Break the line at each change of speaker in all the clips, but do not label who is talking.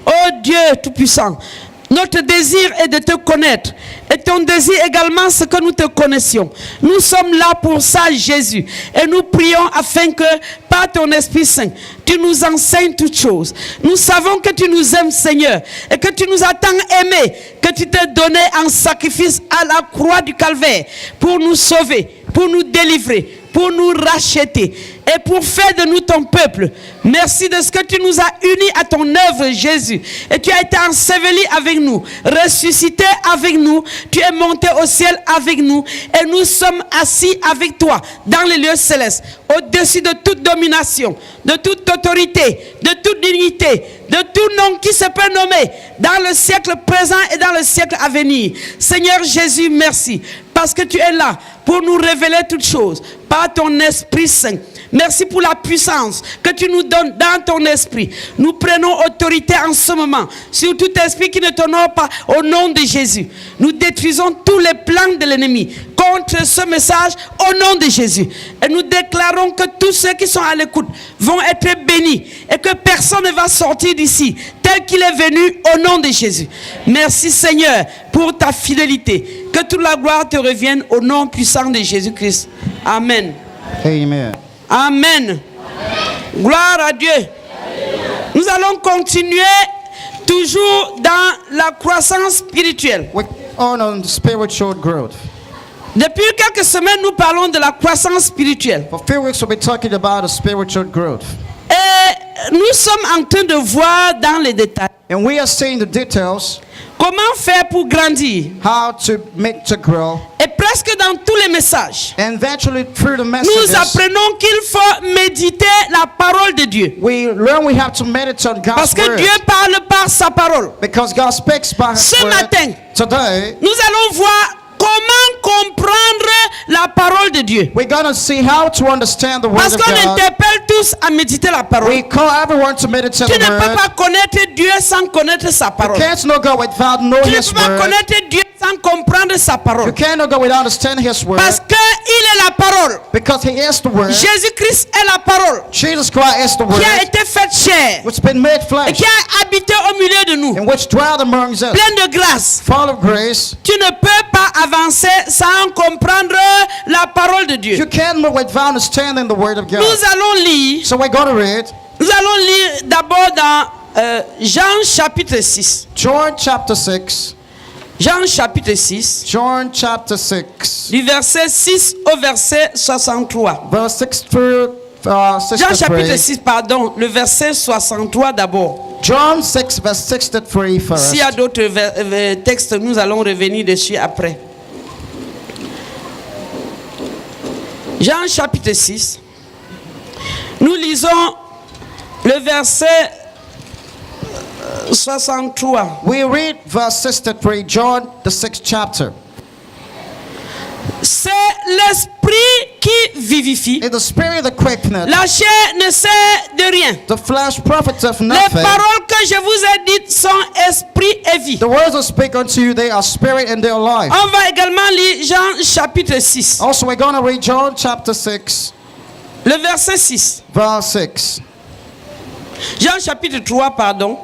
Oh Dieu Tout-Puissant, notre désir est de te connaître. Et ton désir également, c'est que nous te connaissions. Nous sommes là pour ça, Jésus. Et nous prions afin que, par ton Esprit Saint, tu nous enseignes toutes choses. Nous savons que tu nous aimes, Seigneur. Et que tu nous as tant aimés, que tu t'es donné en sacrifice à la croix du Calvaire pour nous sauver, pour nous délivrer, pour nous racheter et pour faire de nous ton peuple. Merci de ce que tu nous as unis à ton œuvre, Jésus. Et tu as été enseveli avec nous, ressuscité avec nous, tu es monté au ciel avec nous et nous sommes assis avec toi dans les lieux célestes, au-dessus de toute domination, de toute autorité, de toute dignité, de tout nom qui se peut nommer dans le siècle présent et dans le siècle à venir. Seigneur Jésus, merci parce que tu es là pour nous révéler toutes choses par ton Esprit Saint. Merci pour la puissance que tu nous donnes dans ton esprit. Nous prenons autorité en ce moment sur tout esprit qui ne t'honore pas au nom de Jésus. Nous détruisons tous les plans de l'ennemi contre ce message au nom de Jésus. Et nous déclarons que tous ceux qui sont à l'écoute vont être bénis et que personne ne va sortir d'ici tel qu'il est venu au nom de Jésus. Merci Seigneur pour ta fidélité. Que toute la gloire te revienne au nom puissant de Jésus-Christ. Amen.
Amen.
Amen. Gloire à Dieu. Nous allons continuer toujours dans la croissance spirituelle.
We're on spiritual growth.
Depuis quelques semaines, nous parlons de la croissance spirituelle.
For a few weeks, we'll be talking about the spiritual growth.
Et nous sommes en train de voir dans les détails
And we are seeing the details,
comment faire pour grandir.
how to make to grow.
Et presque dans tous les messages,
And eventually, through the
nous
messages,
apprenons qu'il faut méditer la parole de Dieu.
we learn we have to meditate on
Parce
God's
que
word.
Dieu parle par sa parole.
Because God speaks by His
Ce
word.
matin,
Today,
nous allons voir comment comprendre la parole de Dieu.
we're going to see how to understand the word
Parce
of
qu'on
God.
interpelle tous à méditer la parole.
We call everyone to meditate
Tu
the
ne peux
word.
pas connaître Dieu sans connaître sa parole.
You can't know God without knowing
Tu ne
His
peux pas
word.
connaître Dieu sans comprendre sa
You
parole.
can't know God without understanding His word.
Parce qu'il est la parole.
Because He is the word.
Jésus-Christ est la parole
Jesus Christ is the word,
qui a été faite chair
which has been made
et
flesh,
qui a habité au milieu de nous,
and which dwelled amongst us,
plein de grâce.
full of grace.
Tu ne peux pas avancer sans comprendre la parole de Dieu.
You can't move without understanding the word of God.
Nous allons lire,
So we're going to read
nous allons lire d'abord dans Jean chapitre 6.
John chapter 6.
Jean chapitre 6,
John chapter 6,
du verset 6 au verset 63.
verse 6 through
Jean chapitre
63.
6, pardon, le verset 63 d'abord.
John 6, verse 63 first.
S'il y a d'autres textes, nous allons revenir dessus après. Jean chapitre 6. Nous lisons le verset 63.
We read verse 63, John the 6th chapter.
C'est l'esprit qui vivifie.
In the spirit that quickeneth,
La chair ne sait de rien.
the flesh profiteth
Les
nothing.
paroles que je vous ai dites sont esprit et vie.
The words I speak unto you, they are spirit and they are life.
On va également lire Jean chapitre 6,
Also, we're going to read John chapter 6,
le verset 6.
verse 6.
Jean chapitre 3, pardon,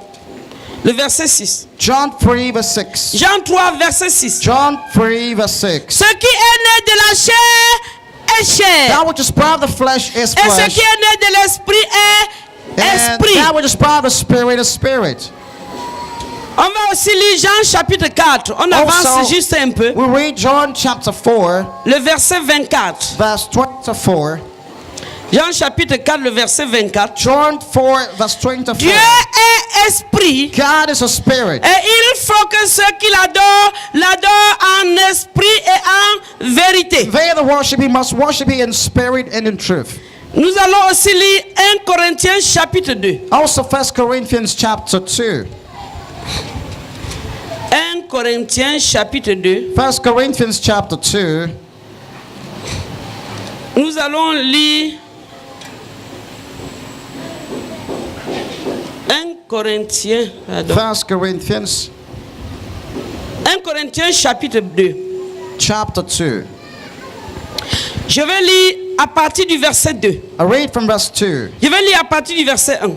le verset 6.
John 3, verse 6.
Jean 3, verset 6.
John 3, verse 6.
Ce qui est né de la chair est chair.
That which is part of the flesh is
Et ce
flesh.
qui est né de l'esprit est
And
esprit.
that which is part of the spirit is spirit.
On va aussi lire Jean chapitre 4. On avance
Also,
juste un peu.
We read John chapter 4,
Le verset 24.
verse 24.
Jean chapitre 4, le verset 24.
John 4, verse 24.
Dieu est esprit.
God is a spirit.
Et il faut que ceux qui l'adorent en esprit et en vérité.
They that worship Him must worship Him in spirit and in truth.
Nous allons aussi lire 1 Corinthiens chapitre 2.
Also, 1 Corinthians chapter 2.
1 Corinthiens chapitre 2.
1 Corinthians chapter 2.
Nous allons lire 1 Corinthiens, pardon.
1 Corinthians
1 Corinthiens chapitre 2.
chapter 2.
Je vais lire à partir du verset 2.
I read from verse 2.
Je vais lire à partir du verset 1.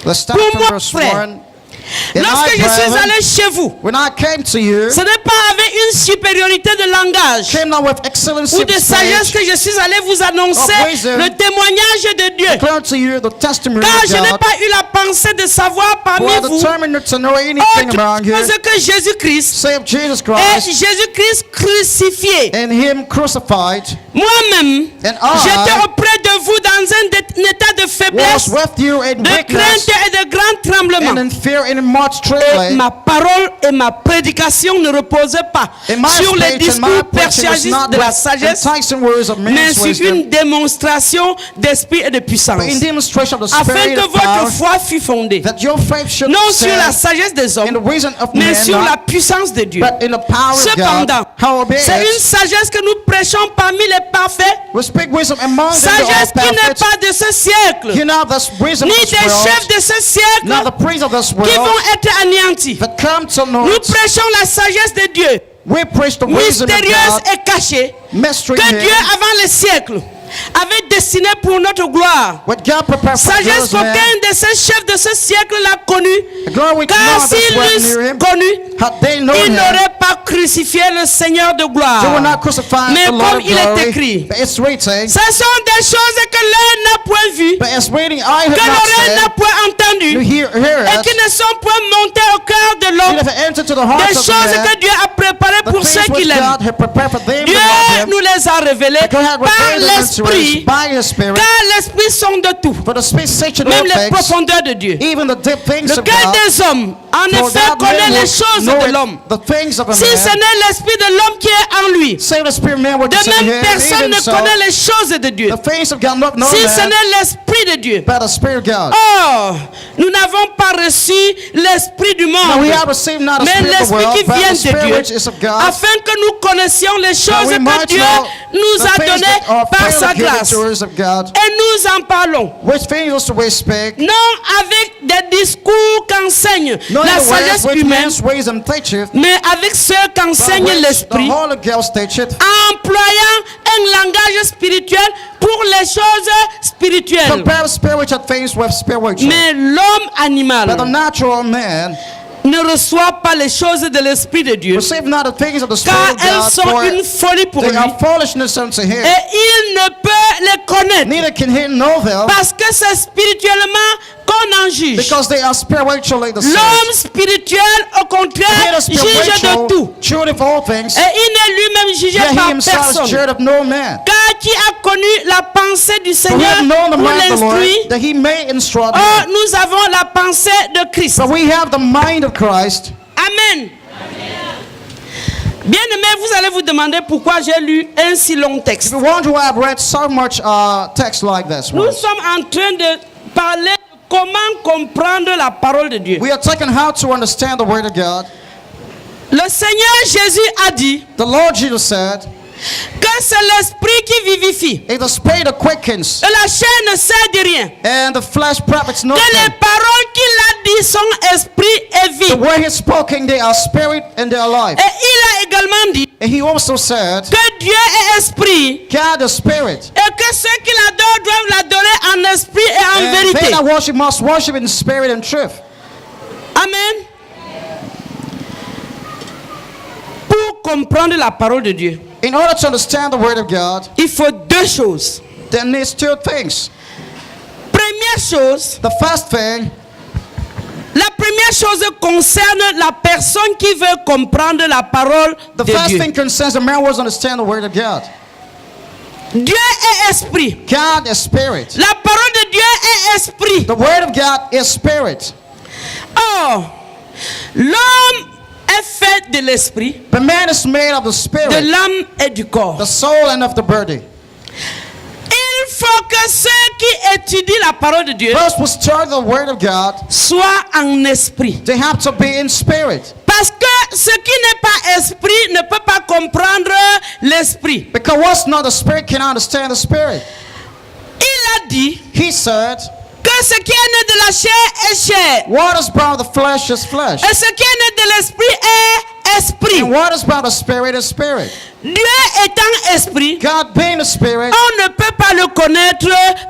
Let's start
Pour
from
moi,
verse
frère,
1. And
Lorsque
I,
je suis
brethren,
allé chez vous,
when I came to you,
ce n'est pas avec une supériorité de langage
came not with excellency
ou
of
de sagesse
speech,
que je suis allé vous annoncer
of wisdom,
le témoignage de Dieu.
declare to you the testimony
Car
of
je n'ai
God.
pas eu la pensée de savoir parmi
We are
vous
determined to know anything
autre
around you,
chose que Jésus-Christ
save Jesus
et
Christ
Jésus-Christ crucifié.
and Him crucified.
Moi-même,
And I
j'étais auprès de vous dans un état de
was
faiblesse,
with you in
de
weakness
crainte et de grand
and
tremblement.
in fear and in much
Et
trembling.
ma parole et ma prédication ne reposaient pas
And my
sur les
speech and my
discours
preaching was
persuasifs
not
de la
with
sagesse,
enticing words of
mais
man's
sur
wisdom,
une démonstration d'esprit et de puissance,
but in demonstration of the
afin
Spirit
que
of power,
votre foi fût fondée,
that your faith should
non sur la
stand
sagesse des
in the
hommes,
wisdom of
mais
man,
sur la
not,
puissance de Dieu.
but in the power of
Cependant,
God. Howbeit,
c'est une sagesse que nous prêchons parmi les parfaits,
we speak wisdom among them that
sagesse
are
qui n'est
perfect.
pas de ce siècle,
You know this wisdom
ni
of this
des chefs
world,
de ce siècle
not the priests of this
qui
world,
vont être anéantis.
that come to know
Nous
it.
prêchons la sagesse de Dieu,
We preach the wisdom of
mystérieuse
God,
et cachée,
mystery
que
in
Dieu,
Him,
avant les siècles, avait destiné pour notre gloire.
what God prepared for
Sagesse
us, man.
qu'aucun de ces chefs de ce siècle l'a connu,
The glory we
car
know this
s'ils
world
l'eussent
knew Him.
connu,
Had they known
ils
Him,
n'auraient pas crucifié le Seigneur de
they will
gloire.
not crucify
Mais
the Lord
comme
of
il est
glory.
écrit,
But it's written,
ce sont des choses que l'œil n'a point vues,
but it's written, I have
que
not
l'oreille n'a
said,
point
you
entendues,
hear
et
it,
qui ne sont point montées au cœur de
you
l'homme.
have entered to the
Des
hearts of
choses
man,
que Dieu a préparées
the
pour
things
ceux qui
which
l'aiment.
God had prepared for them
Dieu
that love Him.
nous les a révélées
God had
par
revealed them unto us
l'Esprit,
by His Spirit,
car l'Esprit sonde de tout,
for the Spirit searches all
même les
things,
profondeurs de Dieu.
even the deep things
Le
of
cœur
God.
des hommes, en
For
effet,
that
connaît
man
les
will
choses
know
de
it,
l'homme.
the things of a
Si ce
man.
n'est l'Esprit de l'homme qui est en lui,
Save the Spirit man which
de
is in
même
him,
personne
even
ne
so,
connaît les choses de Dieu.
the things of God not know
Si ce
man,
n'est l'Esprit de Dieu.
but the Spirit of God.
Or, nous n'avons pas reçu l'Esprit du
Now
monde,
we have received not a
mais
spirit of the
l'Esprit
world,
qui
but
vient
the
de
Spirit
Dieu,
which is of God,
afin que nous connaissions les
that
choses
we
que
might
Dieu
know
nous
the
a
things
données
that are
par sa
freely given
grâce.
to us of God,
Et nous en parlons,
which things also we speak,
non avec des discours qu'enseigne
not
la
in the ways
sagesse
which
humaine,
man's ways and teacheth,
mais avec ce
but
qu'enseigne
which the
l'Esprit,
Holy Ghost teacheth,
employant un langage spirituel pour les choses spirituelles.
compare spiritual things with spiritual.
Mais l'homme animal
But the natural man
ne reçoit pas les choses de l'Esprit de Dieu,
receive not the things of the
car
Spirit of
elles
God,
sont
for
une folie pour
they
lui,
are foolishness unto him.
et il ne peut les connaître,
Neither can he know them,
parce que c'est spirituellement qu'on en juge.
because they are spiritually the
L'homme
same.
spirituel, au contraire,
He is
juge de
spiritual,
tout,
truth of all things,
et il n'est lui-même jugé
yet he
par
himself is
personne.
judged of no man.
Car qui a connu la pensée du
For we
Seigneur
have known the
pour
mind of the Lord,
l'instruire?
that he may instruct
Oh,
him.
nous avons la pensée de Christ.
But we have the mind of Christ.
Amen. Bien aimé, vous allez vous demander pourquoi j'ai lu un si long texte.
If you wonder why I've read so much text like this
Nous
one,
sommes en train de parler de comment comprendre la parole de Dieu.
we are taking how to understand the word of God.
Le Seigneur Jésus a dit
The Lord Jesus said,
que c'est l'esprit qui vivifie.
if the spirit that quickens
Et la chair ne sert de rien.
and the flesh profits
Que
nothing.
les paroles qu'il a dit sont esprit et vie.
The word he's spoken, they are spirit and they are life.
Et il a également dit
And he also said,
que Dieu est esprit.
God the spirit.
Et que ceux qui l'adorent doivent l'adorer en esprit et en
And they
vérité.
that worship must worship in spirit and truth.
Amen. Pour comprendre la parole de Dieu,
In order to understand the word of God,
il faut deux choses.
there needs two things.
Première chose,
The first thing,
la première chose concerne la personne qui veut comprendre la parole
the
de
first
Dieu.
thing concerns the man who wants to understand the word of God.
Dieu est esprit.
God is spirit.
La parole de Dieu est esprit.
The word of God is spirit.
Or, l'homme est fait de l'esprit,
The man is made of the
de
spirit,
l'âme et du corps.
the soul, and of the body.
Il faut que ceux qui étudient la parole de Dieu
Those who study the word of God,
soient en esprit.
they have to be in spirit.
Parce que ce qui n'est pas esprit ne peut pas comprendre l'esprit.
Because what's not the spirit cannot understand the spirit.
Il a dit
He said,
que ce qui est né de la chair est chair.
what is born of the flesh is flesh.
Et ce qui est né de l'esprit est esprit.
And what is born of the spirit is spirit.
Dieu étant esprit,
God being a spirit,
on ne peut pas le connaître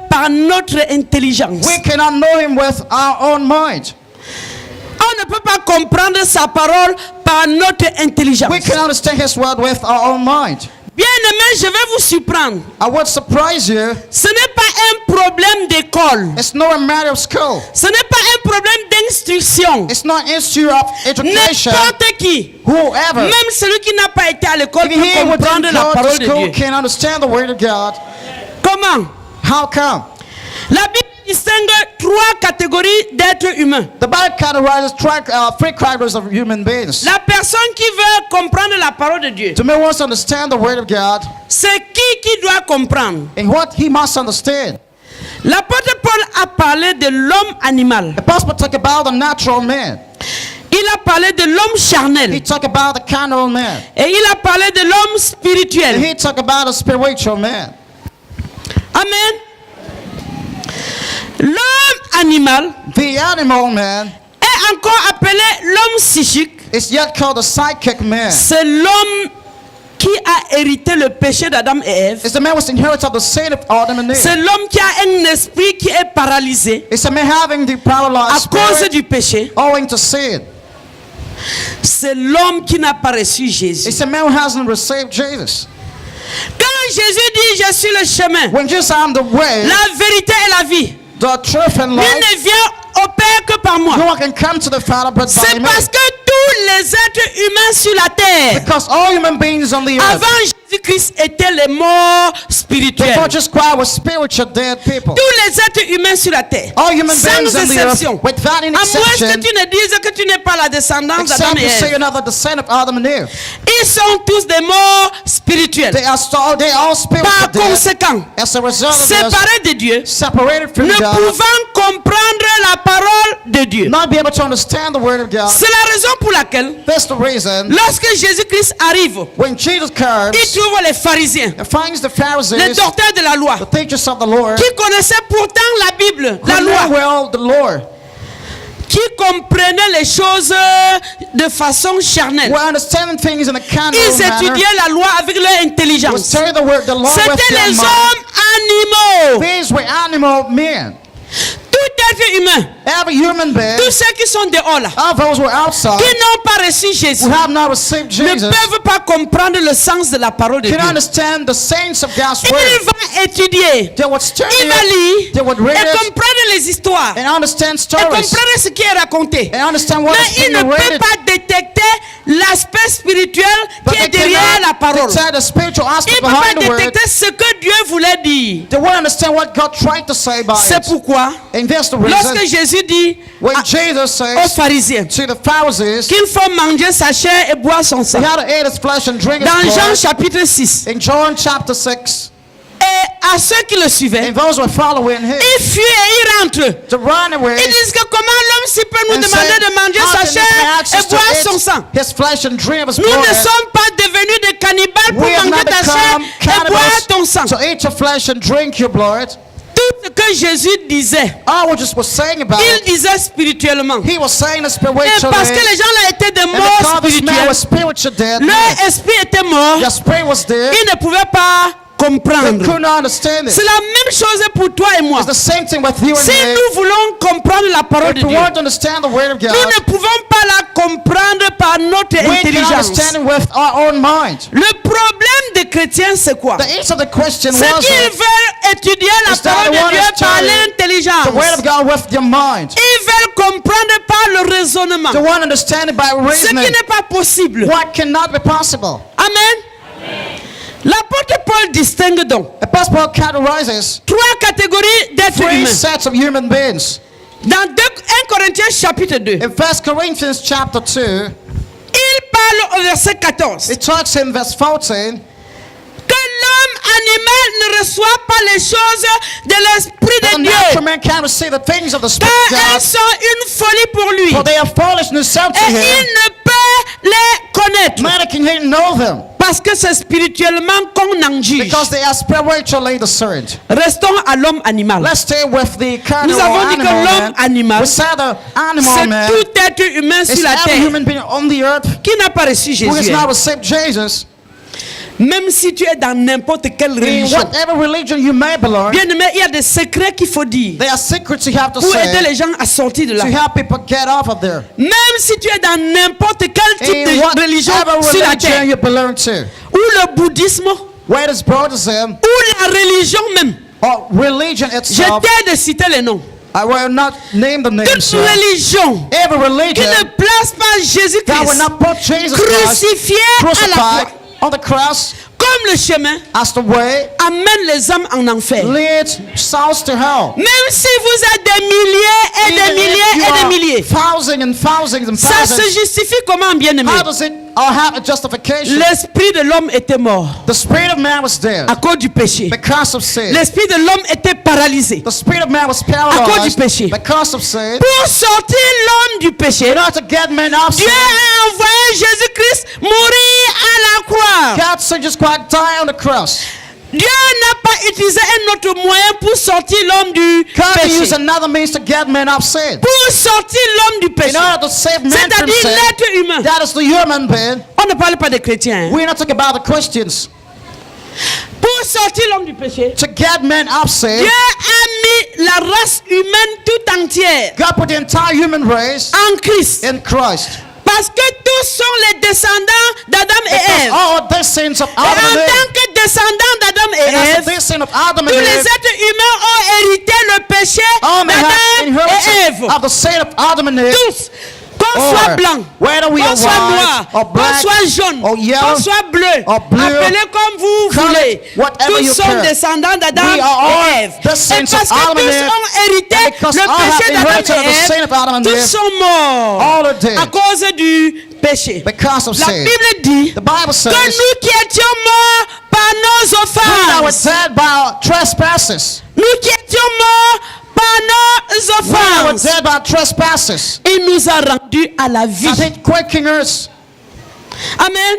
par notre intelligence.
we cannot know him with our own mind.
On ne peut pas comprendre sa parole par notre intelligence.
We can understand His word with our own mind.
Bien-aimés, je vais vous surprendre.
I would surprise you.
Ce n'est pas un problème d'école.
It's not a matter of school.
Ce n'est pas un problème d'instruction.
It's not an issue of education.
N'importe qui,
Whoever,
même celui qui n'a pas été à l'école,
even
peut
he who
comprendre
didn't
la
go to
parole de
school
Dieu.
can understand the word of God.
Comment?
How come?
La Bible distingue trois catégories d'êtres humains.
The Bible categorizes three categories of human beings.
La personne qui veut comprendre la parole de Dieu,
To me, wants to understand the word of God
c'est qui doit comprendre?
and what he must understand.
L'apôtre Paul a parlé de l'homme animal.
The Apostle talk about the natural man.
Il a parlé de l'homme
He
charnel.
talk about the carnal man.
Et il a parlé de l'homme
And
spirituel.
he talk about the spiritual man.
Amen. L'homme animal
The animal man
est encore appelé l'homme psychique.
is yet called the psychic man.
C'est l'homme qui a hérité le péché d'Adam et Ève.
It's the man who was inherited of the sin of Adam and
C'est
Eve.
l'homme qui a un esprit qui est paralysé
It's a man having the
à
paralyzed
cause
spirit
du péché.
owing to sin.
C'est l'homme qui n'a pas reçu Jésus.
It's a man who hasn't received Jesus.
Quand Jésus dit je suis le chemin,
When Jesus said, I'm the way,
la vérité et la vie,
the truth and
lui
life,
ne vient au Père que par moi.
no one can come to the Father but by
C'est
me.
parce que tous les êtres humains sur la terre,
Because all human beings on the earth,
avant Jésus-Christ, étaient les morts spirituels.
before Jesus Christ, was spiritual dead people.
Tous les êtres humains sur la terre,
All human
sans
beings on the earth,
exception.
without any
À moins que
exception,
tu ne dises que tu n'es pas la descendance d'Adam
except
et
you say
Ève.
you're not the descendant of Adam and Eve.
Ils sont tous des morts spirituels.
They are all spiritual
Par
dead.
conséquent,
As a result of this,
séparés de Dieu,
separated from
ne
God,
pouvant comprendre la parole de Dieu.
not be able to understand the word of God.
C'est la raison pour laquelle,
That's the reason
lorsque Jésus-Christ arrive,
when Jesus
il
comes,
trouve les pharisiens,
he finds the
les
Pharisees,
docteurs de la loi,
the teachers of the Lord,
qui connaissaient pourtant la Bible,
who
la
know
loi,
well the Lord,
qui comprenaient les choses de façon charnelle.
who understand things in a carnal
Ils
manner,
étudiaient la loi avec leur
who
intelligence.
study the word, the law with
C'étaient
their
les
mind.
hommes animaux.
These were animal men.
Tout être humain,
Every human being,
tous ceux qui sont dehors là,
all those who are outside,
qui n'ont pas reçu Jésus,
who have not received
ne
Jesus,
peuvent pas comprendre le sens de la parole de Dieu.
can understand the saints of God's
Il
word.
va étudier,
They would study
il va
it,
lire
they would
et
read it,
comprendre les histoires
and understand
et
stories,
comprendre ce qui est raconté.
and understand what is
Mais il
being
ne peut
narrated.
pas détecter l'aspect spirituel
But
qui est
they
derrière la
cannot
parole.
detect the spiritual
Il
aspect
ne peut pas
behind the word.
détecter ce que Dieu voulait dire.
They won't understand what God tried to say by
C'est
it.
pourquoi,
And that's the
lorsque
reason
Jésus dit
when
aux
Jesus says
pharisiens
to the Pharisees,
qu'il faut manger sa chair et boire son sang,
he had to eat his flesh and drink his
dans Jean
blood.
chapitre 6,
In John chapter 6,
et à ceux qui le suivaient,
and those who are following him,
il fuit et il rentre.
to run away
Ils disent que comment l'homme s'y peut nous
and
demander
say,
de manger
how
sa
can this man
chair
ask
et
us to
boire son sang.
eat his flesh and drink his
Nous ne
blood?
sommes pas devenus des cannibales pour
We have
manger
not
ta chair
become
et boire ton sang.
cannibals to eat your flesh and drink your blood.
Tout ce que Jésus disait,
All what Jesus was saying about
il
it,
disait spirituellement.
he was saying it
Et
spiritually.
parce que les gens là étaient des
And
morts
because this man
spirituels,
was spiritual dead,
leur esprit était mort,
their spirit was dead,
ils ne pouvaient pas
they
comprendre.
could not understand it.
C'est la même chose pour toi et moi.
It's the same thing with you and
Si
me.
nous voulons comprendre la parole
If
de
we
Dieu,
want to understand the word of
nous
God,
ne pouvons pas la comprendre par notre
we can
intelligence.
understand it with our own mind.
Le problème des chrétiens, c'est quoi?
The answer to the question
C'est
was
qu'ils veulent étudier la
is that
parole
they
de
want
Dieu
to
par
study
l'intelligence.
the word of God with your mind.
Ils veulent comprendre par le raisonnement.
They want to understand it by
Ce qui
reasoning.
n'est pas possible.
What cannot be possible?
Amen. L'apôtre Paul distingue donc
Apostle Paul categorizes
trois catégories d'êtres
three
humains.
sets of human beings.
Dans 1 Corinthiens chapitre 2,
In 1 Corinthians chapter 2,
il parle au verset 14
it talks in verse 14
que l'homme animal ne reçoit pas les choses de l'Esprit
that
de
the
Dieu,
natural man can't receive the things of the Spirit of
car elles
God,
sont une folie pour lui,
for they are foolishness unto
et il
him.
ne peut les connaître,
Neither can he know them,
parce que c'est spirituellement qu'on en juge.
because they are spiritually discerned.
Restons à l'homme animal.
Let's stay with the carnal
Nous avons dit que
animal
l'homme
man.
animal,
We said the animal
c'est
man
tout être humain
is
sur la
every
terre
human being on the earth
qui n'a pas reçu
who has
Jésus.
not received Jesus.
Même si tu es dans n'importe quelle
In
religion.
whatever religion you may belong,
Bien aimé, il y a des secrets qu'il faut dire
there are secrets you have to
pour aider
say
les gens à sortir de là.
to help people get off of there.
Même si tu es dans n'importe quel type
In
de religion
whatever
sur la
religion
terre,
you belong to,
ou le bouddhisme,
whether it's Buddhism
ou la religion même.
or religion
Je
itself,
t'ai de citer les noms.
I will not name the names.
Toute religion
Every
qui
religion
ne place pas
that will
Jésus-Christ
not put Jesus Christ
crucifié à la
crucified
croix
on the cross
comme le chemin
as the way
amène les hommes en enfer.
leads souls to hell.
Même si vous êtes des milliers et
Even
des
if
milliers
you
et des
are
milliers,
thousands and thousands and
ça se
thousands,
justifie comment, bien-aimé?
how does it have a justification?
L'esprit de l'homme était mort
The spirit of man was dead
à cause du péché.
because of sin.
L'esprit de l'homme était paralysé.
The spirit of man was
cause du
paralyzed
péché.
because of sin.
Pour sortir l'homme du péché,
In order to get men off
Dieu
sin,
a envoyé Jésus-Christ mourir à la croix.
God sent Jesus Christ die on the cross.
Dieu n'a pas utilisé un autre moyen pour sortir l'homme du
God
péché.
used another means to get men off sin.
Pour sortir l'homme du péché.
In order to save men from
C'est-à-dire
sin,
l'être humain.
that is the human being.
On ne parle pas des chrétiens. Hein.
We're not talking about the Christians.
Pour sortir l'homme du péché,
To get men off sin,
Dieu a mis la race humaine tout entière
God put the entire human race
en Christ.
in Christ.
Parce que tous sont les descendants d'Adam et
Because
Ève.
all descendants of
Et en
Adam and Eve,
tant que descendants d'Adam et
and as
Ève,
the descendant of Adam
tous
and
les
Eve,
êtres humains ont hérité le péché
all men have
d'Adam et
inherited
Ève.
of the sin of Adam and Eve.
Tous. Qu'on
Or
soit blanc,
whether we
qu'on
are
soit
white
noir,
or
qu'on
black
soit jaune,
or yellow
qu'on soit bleu,
or blue,
appelez comme vous
call
voulez.
it whatever
Tous
you
sont
care.
descendants d'Adam
We are all
et Ève. Et
descendants
parce
of
que
Adam and
tous
Eve,
ont hérité
and because
le
all have
péché d'Adam
inherited the sin
et
of Adam and
Ève,
Eve,
tous sont morts
all are dead
à cause du péché.
because of
La
sin.
Bible dit
The Bible says
que nous qui étions morts par nos
we were
offenses,
dead by our trespasses.
nous qui étions morts par nos
We were
offenses,
dead by our trespasses.
il nous a rendus à la vie.
And it quickened us.
Amen.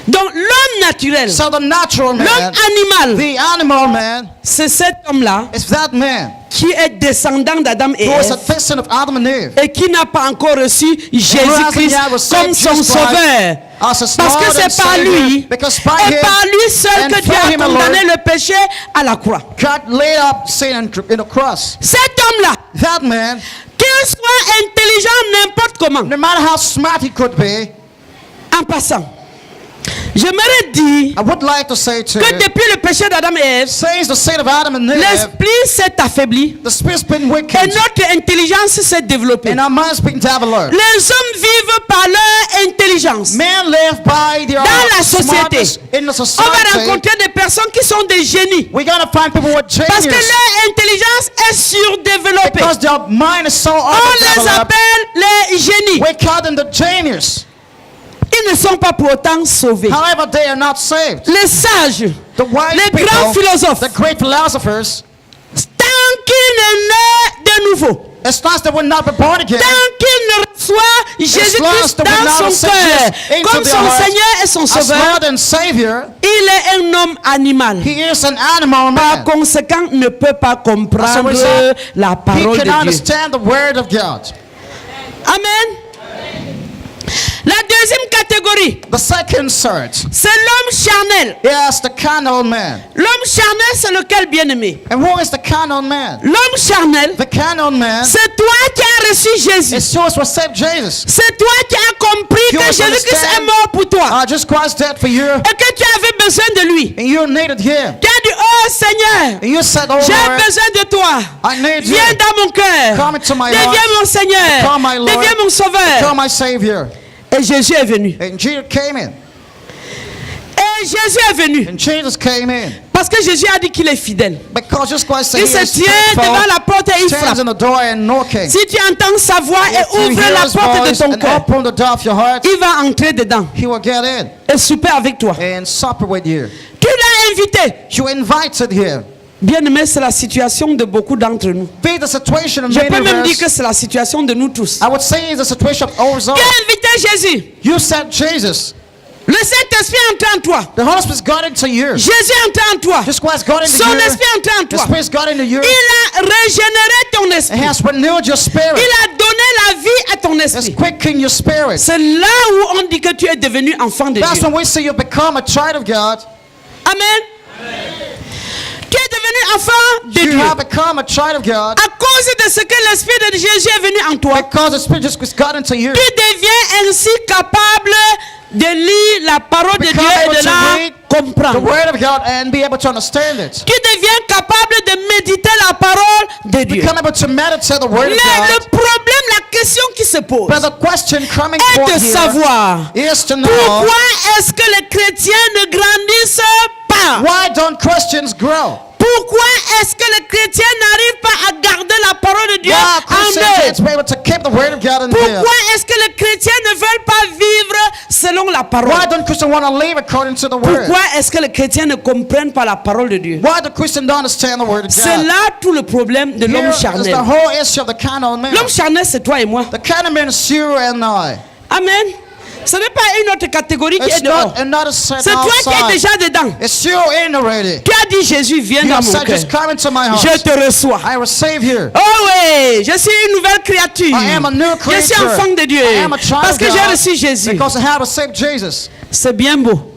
Donc l'homme naturel,
So the natural
l'homme
man,
animal,
the animal man,
c'est cet homme-là
is that man
qui est descendant d'Adam et
who is a
Ève
descendant of Adam and Eve.
et qui n'a pas encore reçu Jésus-Christ
hasn't yet received
comme son
Jesus Christ
sauveur.
as his
Parce que
Lord and
c'est par
Savior,
lui
because by
et
him
par lui seul
and
que Dieu
for
a
him
condamné
alone,
le péché à la croix.
God laid up sin in the cross.
Cet homme-là,
That man,
qu'il soit intelligent n'importe comment,
no matter how smart he could be,
en passant, j'aimerais dire
I would like to say to
que
you,
depuis le péché d'Adam et Ève,
since the sin of Adam and Eve,
l'esprit s'est affaibli
the spirit's been
et
wicked
notre intelligence s'est développée.
and our mind's been developed.
Les hommes vivent par leur intelligence.
Men live by their
Dans la société,
smartness in the
on va
society.
rencontrer des personnes qui sont des génies
We're gonna find people with
parce que
genius
leur intelligence est surdéveloppée.
because their mind is so
On les
underdeveloped.
appelle les génies.
We call them the genius.
Ils ne sont pas pour autant sauvés.
However, they are not saved.
Les sages,
The wise
les
people,
grands philosophes,
the great philosophers,
tant qu'ils ne naissent de nouveau,
as long as they will not be born again,
tant qu'ils ne reçoivent Jésus-Christ
they will
dans
not
son
accept
cœur
Jesus into
comme
their
son
heart
Seigneur et son
as
Sauveur,
Lord and Savior,
il est un homme animal.
he is an animal
Par
man.
conséquent, ne peut pas comprendre
result,
la
He
parole de
can
Dieu.
understand the word of God.
Amen. La deuxième catégorie,
The second sort
c'est l'homme charnel.
is the carnal man.
L'homme charnel, c'est lequel, bien-aimé?
And who is the carnal man?
L'homme charnel,
The carnal man
c'est toi qui as reçu Jésus.
is yours was saved Jesus.
C'est toi qui as compris
You
que
must
Jésus-Christ est
understand.
mort pour toi
Jesus Christ dead for you,
et que tu avais besoin de lui.
and you needed him.
Tu as dit, oh Seigneur,
And you said, "Oh
j'ai
Lord,
besoin de toi.
I need you.
Viens dans mon cœur.
Come into my
Deviens
heart.
mon Seigneur.
Become my Lord.
Deviens mon Sauveur.
Become my Savior."
Et Jésus est venu.
And Jesus came in.
Et Jésus est venu.
And Jesus came in.
Parce que Jésus a dit qu'il est fidèle.
Because Jesus Christ said
Il
he
se
is
tient
faithful,
devant la porte et il
stands
frappe.
in the door and knocking.
Si tu entends sa voix
If
et
you
ouvre
hear
la
his
porte de
voice
ton
and
cœur,
open the door of your heart,
il va entrer dedans
he will get in
et souper avec toi.
and supper with you.
Tu l'as invité.
You invited him.
Bien-aimé, c'est la situation de beaucoup d'entre nous.
Be the situation of
Je
many
peux
of
même dire
us.
que c'est la situation de nous tous.
I would say it's the situation of all of us.
Tu as invité Jésus.
You said Jesus.
Le Saint-Esprit est entré en toi.
The Holy Spirit got into you.
Jésus est entré en toi.
Jesus Christ got into
Son
you.
esprit est entré en
The
toi.
Spirit got into you.
Il a régénéré ton
It
esprit.
has renewed your spirit.
Il a donné la vie à ton
It's
esprit.
quickened your spirit.
C'est là où on dit que tu es devenu enfant de
That's
Dieu.
when we see you become a child of God.
Amen. Tu es devenu enfant de
You
Dieu.
have become a child of God
À cause de ce que l'esprit de Jésus est venu en toi,
because the Spirit just got into you.
tu deviens ainsi capable de lire la parole de Dieu
Become
et
able
de
to
la
read the
comprendre.
Word of God and be able to understand it.
Tu deviens capable de méditer la parole de Dieu.
Become able to meditate the Word of
Mais le
God.
problème, la question qui se pose
But the question coming
est
forth
de
here
savoir
is to know
pourquoi est-ce que les chrétiens ne grandissent pas?
why don't Christians grow?
Pourquoi est-ce que les chrétiens n'arrivent pas à garder la parole de Dieu
Why Christians
en
can't
eux?
be able to keep the Word of God in them?
Pourquoi est-ce que les chrétiens ne veulent pas vivre selon la parole?
Why don't Christians want to live according to the Word?
Pourquoi est-ce que les chrétiens ne comprennent pas la parole de Dieu?
Why do Christians don't understand the Word of
C'est
God?
là tout le problème de
Here
l'homme
is the
charnel.
whole issue of the carnal man.
L'homme charnel, c'est toi et moi.
The carnal man is you and I.
Amen. Ce n'est pas une autre catégorie qui est
It's
dehors.
not another set
C'est toi qui es
outside.
déjà dedans.
It's you in already.
Tu as dit, Jésus, viens
You
dans
have
mon
said,
cœur.
just come into my heart.
Je te reçois.
I receive you.
Oh oui, je suis une nouvelle créature.
I am a new
Je suis
creature.
enfant de Dieu.
I am a child
Parce
of
que j'ai
God
reçu Jésus.
because I have received Jesus.
C'est bien beau.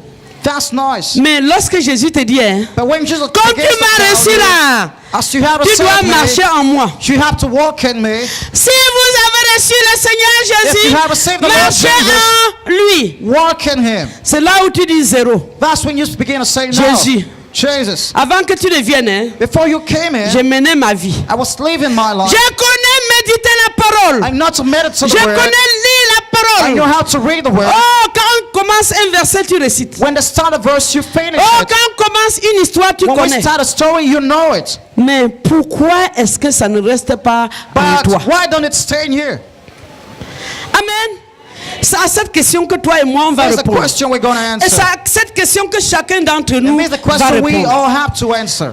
That's nice.
Mais lorsque Jésus te dit, hein,
But when Jesus
comme tu
begins to
m'as
tell
reçu
you,
là,
as you have
tu dois
received
marcher
me,
en moi.
you have to walk in me.
Si vous avez reçu le Seigneur
If
Jésus,
you have received the Lord
marchez en lui.
Walk in him.
C'est là où tu dis zéro.
That's when you begin to say no.
Jésus.
Jesus.
Avant que tu ne viennes, hein,
Before you came in,
j'ai mené ma vie.
I was living my life.
Je connais méditer la parole.
I know to meditate
Je
the
connais
word.
lire la
I know
parole.
how to read the word.
Oh, quand on commence un verset, tu récites.
When they start a verse, you finish
Oh,
it.
quand on commence une histoire, tu
When we
connais.
start a story, you know it.
Mais pourquoi est-ce que ça ne reste pas en
But
toi?
why don't it stay in you?
Amen. C'est à cette question que toi et moi, on va
That's the
répondre.
question we're going to
Et
answer.
c'est à cette question que chacun d'entre
It
nous
means the
va
question we
répondre.
all have to answer.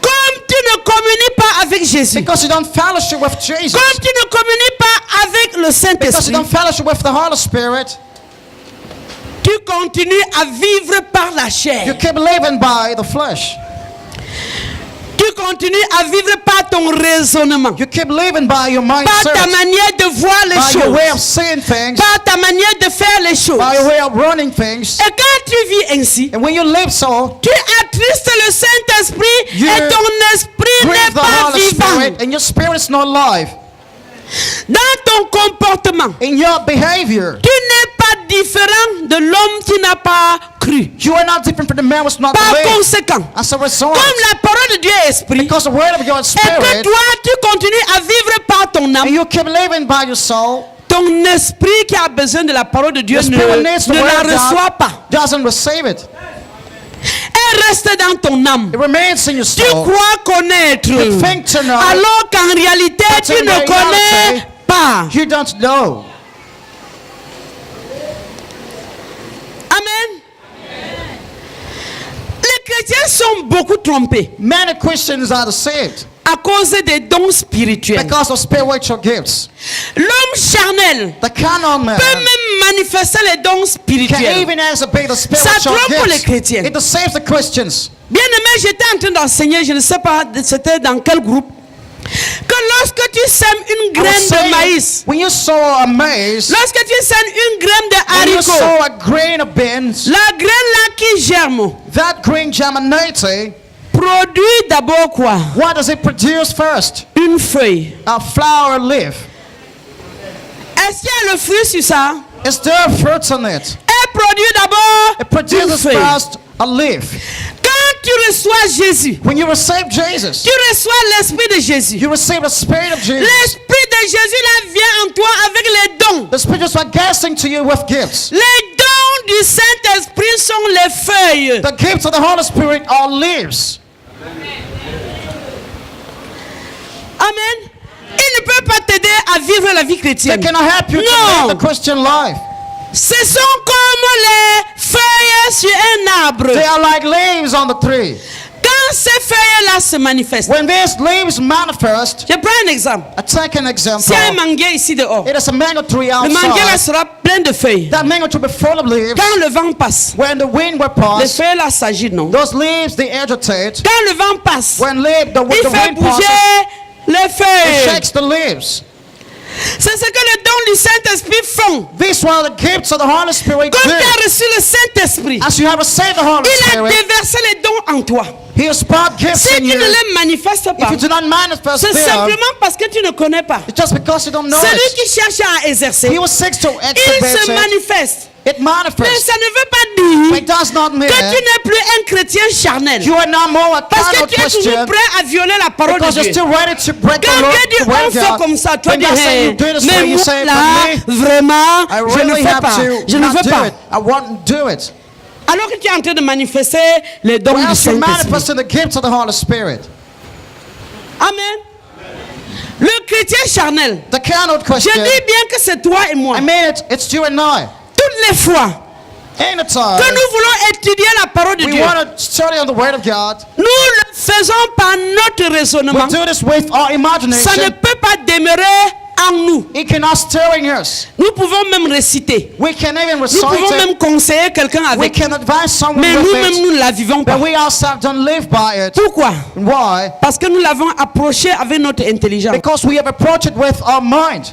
Comme tu ne communies pas avec Jésus,
Because you don't fellowship with Jesus.
comme tu ne communies pas avec le
Because you
Saint-Esprit,
don't fellowship with the Holy Spirit.
tu continues à vivre par la
You
chair.
keep living by the flesh.
Tu continues à vivre par ton raisonnement,
You keep living by your
par ta
mindset.
manière de voir les
By your way of
choses,
seeing things.
par ta manière de faire les choses.
By your way of running things.
Et quand tu vis ainsi,
And when you live so,
tu attristes le Saint-Esprit
You
et ton esprit n'est
grieve the
pas
Holy
vivant.
Spirit and your spirit is not alive.
Dans ton comportement,
In your behavior,
tu n'es pas différent de l'homme qui n'a pas cru.
you are not different from the man who's not
Par
believed.
conséquent,
As a result,
comme la parole de Dieu est esprit,
because the word of God is
et que
spirit,
toi tu continues à vivre par ton
and
âme,
you keep living by your soul,
ton esprit qui a besoin de la parole de Dieu
the
ne
spirit needs the
la
word of
reçoit
God,
pas.
doesn't receive it.
Elle reste dans ton âme.
It remains in your
Tu
soul.
crois connaître,
You think to know,
alors qu'en réalité
but
tu
in
ne
reality,
connais pas.
you don't know.
Amen. Les chrétiens sont beaucoup trompés
Many Christians are deceived
à cause des dons spirituels.
because of spiritual gifts.
L'homme charnel
The carnal man
peut même manifester les dons
can
spirituels.
even exhibit the
Ça
spiritual
trompe les
gifts.
chrétiens.
It deceives the Christians.
Bien aimé, j'étais en train d'enseigner, je ne sais pas c'était dans quel groupe, que lorsque tu sèmes une
I was
graine de
saying,
maïs,
when you sow a maize,
lorsque tu sèmes une graine de
when you
haricot,
sow a grain of beans,
la graine là qui germe
that grain germinating,
produit d'abord quoi?
what does it produce first?
Une feuille.
A flower leaf.
Est-ce qu'il y a le fruit sur ça?
Is there fruits on it?
Elle produit d'abord
It
une
produces
feuille.
first a leaf.
Quand tu reçois Jésus,
When you receive Jesus,
tu reçois l'esprit de Jésus.
you receive the Spirit of Jesus.
L'esprit de Jésus là vient en toi avec les dons.
The Spirit is guessing to you with gifts.
Les dons du Saint-Esprit sont les feuilles.
The gifts of the Holy Spirit are leaves.
Amen. Il ne peut pas t'aider à vivre la vie
They
chrétienne.
cannot help you to
No.
live the Christian life.
Ce sont comme les feuilles sur un arbre.
They are like leaves on the tree.
Quand ces feuilles-là se manifestent,
when these leaves manifest,
je prends un exemple.
I take an example.
S'il y a un manguier ici dehors,
It is a mango tree
le manguier là
outside.
sera plein de feuilles.
That mango tree will be full of leaves.
Quand le vent passe,
When the wind will
les
pass,
feuilles-là s'agitent, non?
those leaves they agitate.
Quand le vent passe,
When
il
the
fait
wind
bouger
passes,
les
it
feuilles.
shakes the leaves.
C'est ce que les dons du Saint-Esprit font.
These were the gifts of the Holy Spirit
Comme tu
did.
as reçu le Saint-Esprit,
As you have received the Holy
il a
Spirit,
déversé les dons en toi.
He has poured gifts
Si
in
tu
you.
ne les manifestes pas,
If you do not manifest
c'est
them,
simplement parce que tu ne connais pas.
it's just because you don't know
Celui
it.
qui cherche à exercer,
He was seeks to
il
exhibit
se
it.
manifeste.
It
Mais
manifests.
ça ne veut pas
But
dire
it does not mean
que tu n'es plus un chrétien charnel.
you are not more a
Parce que
carnal
tu es toujours
Christian
prêt à violer la parole de
because you're
Dieu.
still ready to break the
Quand
law.
Dieu dit
the word
on
of
fait
God.
comme ça, toi
When
dis
God say you
hey,
do it this
mais
way, you
moi
say,
là,
but me,
vraiment,
I
je ne
really
fais
have
pas.
to
Je ne
not
veux
do
pas.
it. I won't do it.
Alors que tu es en train de manifester les dons
Well,
du
else you
Saint-Esprit.
manifest in the gifts of the Holy Spirit.
Amen. Le chrétien charnel,
The carnal
je
Christian,
dis bien que c'est toi et moi.
I mean it's you and I.
Toutes les fois
Anytime
que nous voulons étudier la parole de
we
Dieu,
want to study on the Word of God,
nous le faisons par notre
we
raisonnement.
do this with our
Ça ne
imagination.
peut pas demeurer en nous.
It cannot stir in us.
Nous pouvons même réciter.
We can even
Nous
recite
pouvons
it.
même conseiller quelqu'un
We
avec.
can advise someone
Mais
with
nous-mêmes,
it.
nous ne la vivons pas.
But we ourselves don't live by it.
Pourquoi?
Why?
Parce que nous l'avons approché avec notre intelligence.
Because we have approached it with our mind.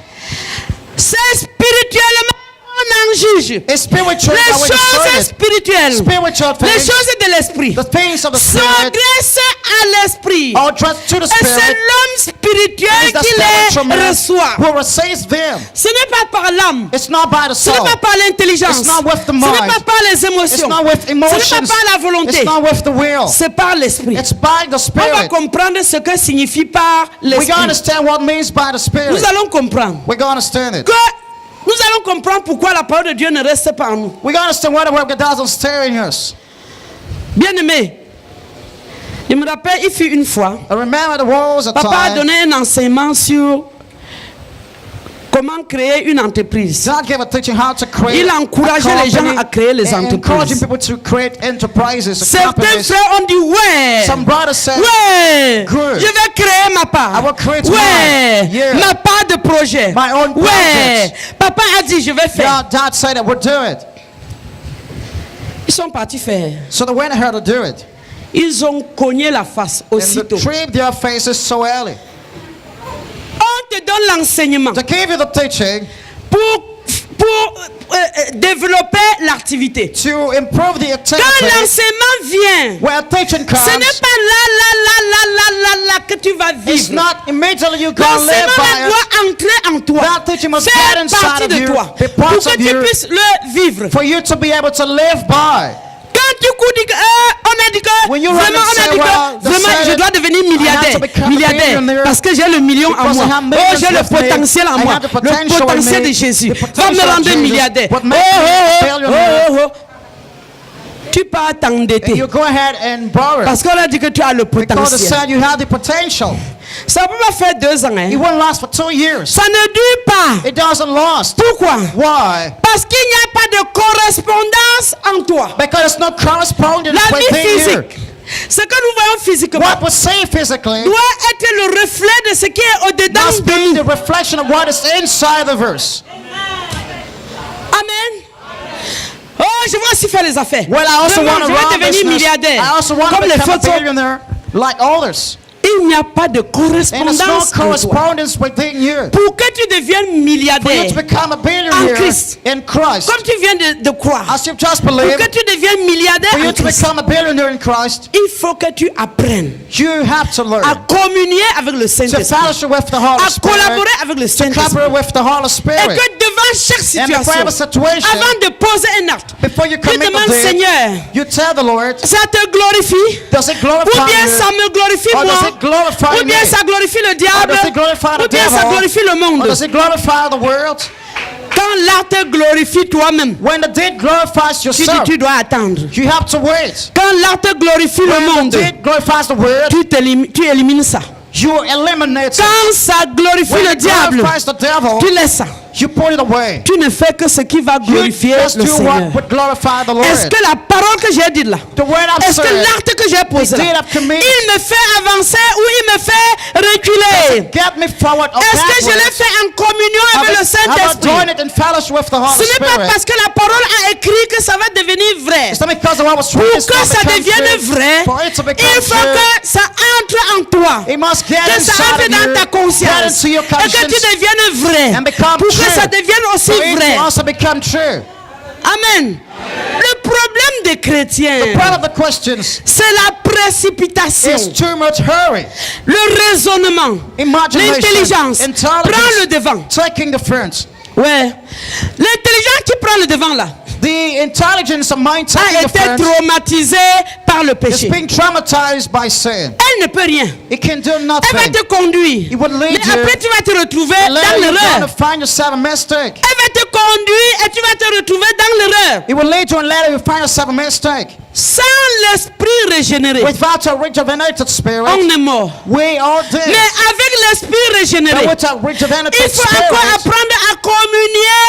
C'est spirituellement on en juge.
It's spiritual
Les
that we discern
choses
it.
spirituelles,
Spiritual
les
things,
choses de l'esprit,
the things of the
s'adressent
Spirit,
à l'esprit.
are addressed to the
Et c'est
Spirit.
l'homme spirituel
It's the
qui
spiritual
les
man
reçoit.
who receives them.
Ce n'est pas par l'âme.
It's not by the
Ce n'est
soul.
pas par l'intelligence.
It's not with the
Ce n'est
mind.
pas par les
It's
émotions.
not with
Ce n'est
emotions.
pas par la volonté.
It's not with the will.
C'est par l'esprit.
It's by the
On va
Spirit.
comprendre ce que signifie par
We're going to
l'esprit.
understand what it means by the
Nous
Spirit.
allons comprendre
We're going to understand it.
que nous allons comprendre pourquoi la parole de Dieu ne reste pas en nous.
We're going to understand why the Word of God doesn't stir in us.
Bien-aimé, je me rappelle, il fut une fois,
I remember there was a
papa a
time
donné un enseignement sur comment créer une entreprise.
God gave a teaching how to create
Il a encouragé
a
les gens
company
à créer les
and encouraging
entreprises.
people to create enterprises,
Certains
companies.
frères ont dit ouais,
Some brothers said,
ouais,
Good.
je vais créer ma part.
I will create
Ouais,
mine. Yeah.
ma part de projet.
My own
Ouais,
project.
papa a dit je vais faire.
God, Dad said that we'll do it.
Ils sont partis faire.
So they went ahead to do it.
Ils ont cogné la face
And
aussitôt.
they trimmed their faces so early.
On te donne l'enseignement
To give you the teaching
pour développer l'activité.
to improve the
Quand
activity.
l'enseignement vient,
Where teaching
ce n'est
comes,
pas là que tu vas
it's
vivre.
not immediately you can live
L'enseignement
by it.
doit entrer en toi,
That teaching must
faire
get inside
partie
of
de
you,
toi,
be
pour
part
que
of
tu
you,
puisses le vivre.
for you to be able to live by.
Quand tu dis que, on a dit que,
When you
vraiment,
run and
on a
say,
dit
well,
que,
they
vraiment,
said
je
it,
dois devenir
I have to
milliardaire,
become a
milliardaire,
millionaire
parce que j'ai le million en
because
moi.
I have
Oh,
millions
j'ai le
with me.
potentiel en
I
moi,
have the
le
potential
potentiel
in me.
de Jésus.
The
Va
potential
me
of
rendre
Jesus.
milliardaire.
What makes me a billionaire.
Tu pars t'endetter.
And you go ahead and borrow
Parce qu'on a dit que tu as le
because they
potentiel.
said you have the potential.
Ça ne peut pas faire 2 ans. Hein.
It won't last for 2 years.
Ça ne dure pas.
It doesn't last.
Pourquoi?
Why?
Parce qu'il n'y a pas de correspondance en toi.
Because it's not corresponding
La vie
within you.
physique, ce que nous voyons physiquement,
What we see physically
doit être le reflet de ce qui est au-dedans
must
de
be
nous.
the reflection of what is inside of us.
Amen. Oh, je veux aussi faire les affaires.
Well, I also
Vraiment,
want to
je
run
vais devenir
business.
milliardaire.
I also want to
Comme les
become a
photos.
billionaire like others.
Il n'y a pas de
And there's no
correspondance en toi.
correspondence within you.
Pour que tu deviennes
For you
milliardaire,
to become a billionaire
Christ.
in Christ,
comme tu viens de croire,
as you've just
pour
believed,
que tu deviennes milliardaire
for you
en
to
Christ,
become a billionaire in Christ,
il faut que tu apprennes
you have to learn
à communier avec le
to
Saint-Esprit,
fellowship with the Holy
à collaborer
Spirit,
avec le
to
Saint-Esprit.
collaborate with the Holy
Et
Spirit.
que devant chaque
And before
situation,
every situation,
avant de poser un acte,
before you
tu
commit the
demandes,
deed,
Seigneur,
you tell the Lord,
ça te glorifie?
does it
Ou
glorify
bien
you?
ça me glorifie
Or
moi?
does it glorify
Ou bien
me?
ça glorifie le
Or
diable?
does it glorify
Ou
the
bien ça
devil?
glorifie le
Or
monde?
does it glorify the world?
Quand l'acte te glorifie toi-même,
When the deed glorifies
tu dis
yourself,
tu dois attendre.
you have to wait.
Quand l'acte glorifie le
When
monde,
the deed glorifies the world,
tu élimines ça.
you eliminate it.
Quand ça glorifie
When
le
it
diable,
glorifies the devil,
tu laisses ça.
You put it away.
Tu ne fais que ce qui va
You
glorifier
just
le
do
Seigneur.
what would glorify the Lord.
Est-ce que la parole que j'ai dite là,
The word I've
est-ce que
said,
l'acte que j'ai posé
the deed
là,
I've committed,
il me fait avancer ou il me fait reculer?
get me forward or
Est-ce que je l'ai
backwards?
fait en communion avec le
Have I
Saint-Esprit?
done it in fellowship with the Holy
Ce n'est pas
Spirit?
parce que la parole a écrit que ça va devenir vrai.
It's not because the word was
Pour
written, it's
que
not
ça
become
devienne
true.
vrai,
For it to become
il faut
true,
que ça entre en toi.
it must get
Que ça
inside
entre
of
dans
you,
ta
get
conscience.
into your
Et que tu
conscience,
deviennes vrai.
and become
Pour que
true.
ça devienne aussi
for it
vrai.
to also become true.
Amen. Le problème des chrétiens,
Part of the questions
c'est la précipitation,
is too much hurry,
le raisonnement,
imagination,
l'intelligence prend le
intelligence,
devant.
taking the front.
Ouais. L'intelligence qui prend le devant là
The intelligence of mind
a
taking the
été
front
traumatisée par le
is
péché.
being traumatized by sin.
Elle ne peut rien.
It can do
Elle va
nothing.
te conduire.
It would lead
Mais
you.
après, tu vas te retrouver
Later
dans
you're going
l'erreur.
to find yourself a mistake.
Elle va te conduire et tu vas te retrouver dans l'erreur.
It will lead you, and later you find yourself a mistake.
Sans l'esprit régénéré,
Without a regenerated spirit,
on est mort.
we are
Mais
dead.
avec l'esprit
But
régénéré,
with a regenerated
il faut encore
spirit,
apprendre à communier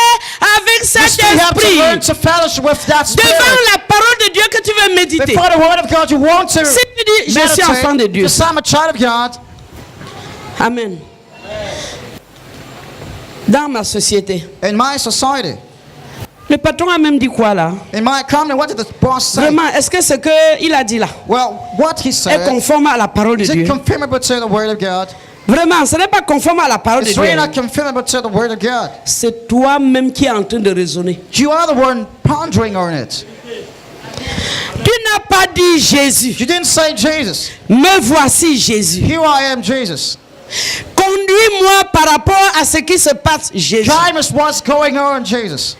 avec
you
cet
still have to
esprit.
learn to fellowship with that
Devant
spirit.
la parole de Dieu que tu veux méditer.
Before the word of God, you want to
Si tu dis, je suis enfant de
meditate.
Dieu.
Because I'm a child of God.
Amen. Dans ma société,
In my society,
le patron a même dit quoi là?
in my company, what did the boss say?
Vraiment, est-ce que ce qu'il a dit là
Well, what he
est
said,
conforme à la parole de
is
Dieu?
it conformable to the word of God?
Vraiment, ce n'est pas conforme à la parole de
It's
Dieu.
really not conformable to the word of God.
C'est toi-même qui es en train de raisonner.
You are the one pondering on it.
Tu n'as pas dit Jésus.
You didn't say Jesus.
Me voici Jésus.
Here I am, Jesus.
Conduis-moi par rapport à ce qui se passe, Jésus.
Guide us what's going on, Jesus.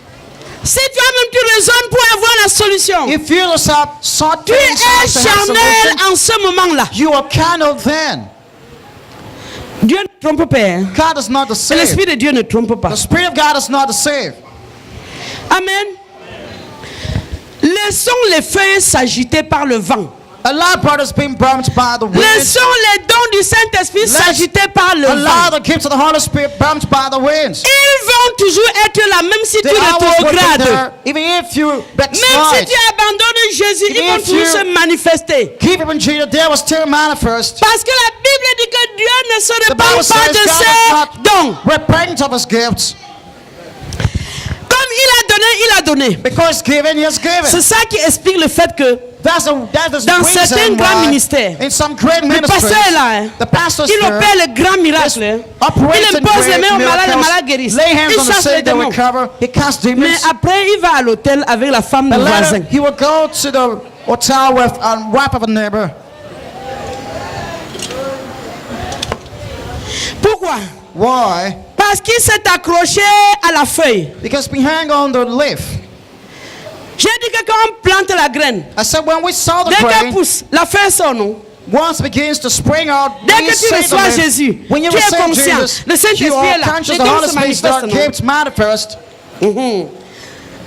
Si toi-même tu raisonnes pour avoir la solution,
If you yourself sought
tu
things
es
out to have
charnel
solution,
en ce moment-là.
you are carnal then.
Dieu ne trompe pas. Hein?
God is not
Et
deceived.
l'Esprit de Dieu ne trompe pas.
The Spirit of God is not deceived.
Amen. Laissons les feuilles s'agiter par le vent.
Allow brothers being burnt by the wind.
Laissons les dons du Saint-Esprit
Let's
s'agiter par le
Allow
vent.
the gifts of the Holy Spirit burnt by the winds.
Ils vont toujours être là, même si tu
They always will be
rétrogrades.
there, even if you
Même si
backslide.
tu abandonnes Jésus, ils vont
If
toujours
you-
se manifester.
Keep it in Jesus, they will still manifest.
Parce que la Bible dit que Dieu ne se
The
répand
Bible
pas
says
de
God
ses
is not
dons.
repent of his gifts.
Comme il a donné.
Because given, he has given.
C'est ça qui explique le fait que
That is
Dans
the
certains
reason
grands
why
ministères,
in some great
le
ministries,
pasteur est là. Hein.
the pastors
Il
there
opère les grands miracles. Hein.
operate
Il
in
impose les
great
mains aux malades, les
miracles,
malades guérissent.
lay hands
Il
on the
chasse les
sick, they
démons.
recover, he casts
Mais
demons.
après, il va à l'hôtel avec la femme du
But
voisin.
later, he will go to the hotel with a wife of a neighbor.
Pourquoi?
Why?
Parce qu'il s'est accroché à la feuille.
Because we hang on the leaf.
J'ai dit que quand on plante la graine,
I said when we saw the
dès qu'elle
grain,
pousse, la feuille sort, non?
once it begins to spring out,
Dès
we
que tu
see the
reçois
leaf.
Jésus,
When you
tu es
receive
conscient.
Jesus,
Le Saint-Esprit
you
est
are
là.
conscious
Les
the
dons
Holy
se
Spirit
manifestent,
that
non?
gifts manifest.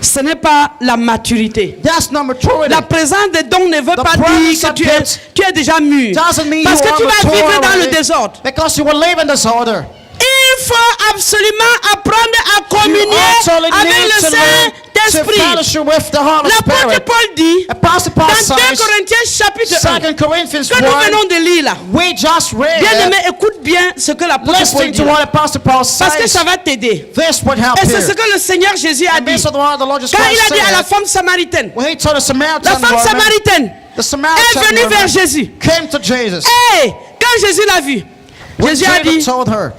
Ce n'est pas la maturité.
That's not maturity.
La présence des dons ne veut
The
pas dire
presence
que
of
tu
gifts
es déjà mûr.
Doesn't mean
Parce
you
que
are
tu vas
mature
vivre dans le
already,
désordre.
because you will live in disorder.
Il faut absolument apprendre à communier
Actually
avec
need
le
to learn to
Saint-Esprit.
fellowship with the Holy
L'apôtre
Spirit.
Paul dit
Apostle
dans
Paul
2
says,
Corinthiens chapitre 1
2 Corinthians
que nous
1,
venons de lire là.
we just read
Bien aimé,
it.
écoute bien ce que l'apôtre Paul
Listening
dit.
to what Apostle Paul
Parce que
says,
ça va t'aider.
this would help
Et c'est ce
here.
que le Seigneur Jésus a
And
dit.
this is what the Lord Jesus
Quand
Christ
il a dit à la
said.
femme samaritaine,
When he told the
la
Samaritan
femme
woman,
samaritaine
the
est
Samaritan
venue vers
woman
Jésus.
came to Jesus.
Hey, quand Jésus l'a vu,
When
Jésus a
Jesus
dit,
told her,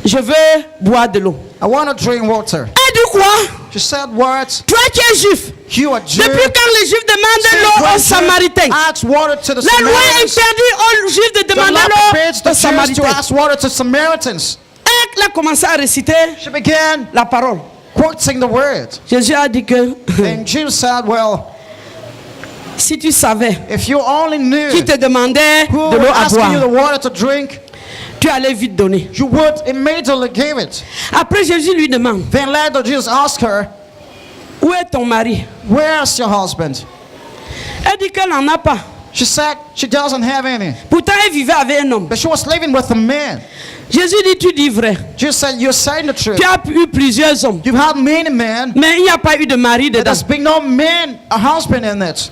je veux boire de l'eau.
I want to drink water.
Elle dit quoi?
She said, what?
Toi qui es juif.
You are Jew.
Depuis quand les juifs demandent
Since
l'eau
when
aux Samaritains?
Jews asked water to the
La loi
Samaritans,
interdit aux juifs de
the
demander
law
l'eau
forbids the
aux
Jews to
Samaritains.
ask water to Samaritans.
Elle a commencé à réciter
She began
la parole.
quoting the word.
Jésus a dit que
And Jesus said, well,
si tu savais
if you only knew
qui te demandait
who
de
was
l'eau à
asking you the
boire,
water to drink,
tu allais vite donner.
you would immediately give it.
Après, Jésus lui demande,
Then later Jesus asked her,
où est ton mari?
where's your husband?
Elle dit qu'elle n'en a pas.
She said she doesn't have any.
Pourtant, elle vivait avec un homme.
But she was living with a man.
Jésus dit, tu dis vrai.
Jesus said, you're saying the truth.
Tu as eu plusieurs hommes,
You've had many men,
mais il n'y a pas eu de mari
but
dedans.
there's been no man, a husband in it.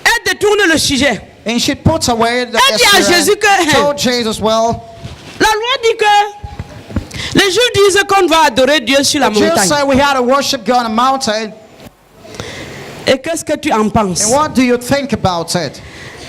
Elle détourne le sujet.
And she puts away the
Elle dit à
issue
Jésus
and
que
told Jesus, well,
la loi dit que les Juifs disent qu'on va adorer Dieu sur la
the Jews
montagne.
say we had to worship God on a mountain.
Et qu'est-ce que tu en penses?
And what do you think about it?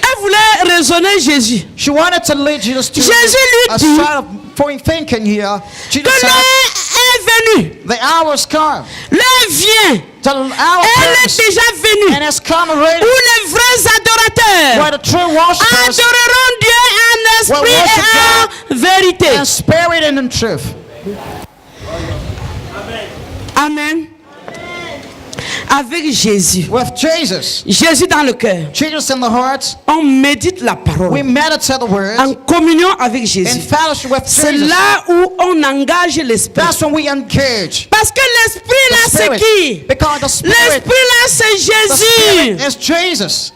Elle voulait raisonner Jésus.
She wanted to lead Jesus to
Jésus lui
a
dit
side of point thinking here.
Que
Jesus said,
l'heure est venue.
the hour's come.
L'heure vient.
The hour
Elle est
comes
déjà
and
venue.
has come already
Où les vrais
where
adorateurs
the true worshipers
adoreront Dieu en esprit
will worship
et en vérité.
and spirit and in truth.
Amen. Avec Jésus.
With Jesus,
Jésus dans le cœur.
Jesus in the heart,
On médite la
we
parole.
meditate the word
En communion avec
in
Jésus.
fellowship with
C'est
Jesus.
là où on engage l'esprit.
That's when we engage
Parce que l'esprit
the
là, c'est
spirit.
qui?
Because the spirit,
L'esprit là, c'est
the spirit
Jésus.
is Jesus.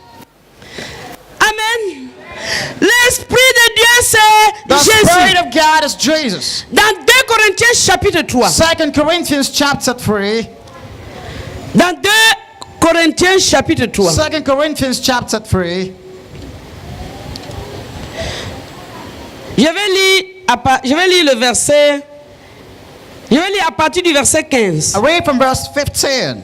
Amen. L'esprit de Dieu, c'est
The spirit
Jésus.
of God is Jesus.
Dans 2 Corinthiens chapitre 3.
2 Corinthians chapter 3.
Dans 2 Corinthiens chapitre 3.
2 Corinthians chapter 3.
Je vais lire le verset. Je vais lire à partir du verset 15.
I read from verse 15.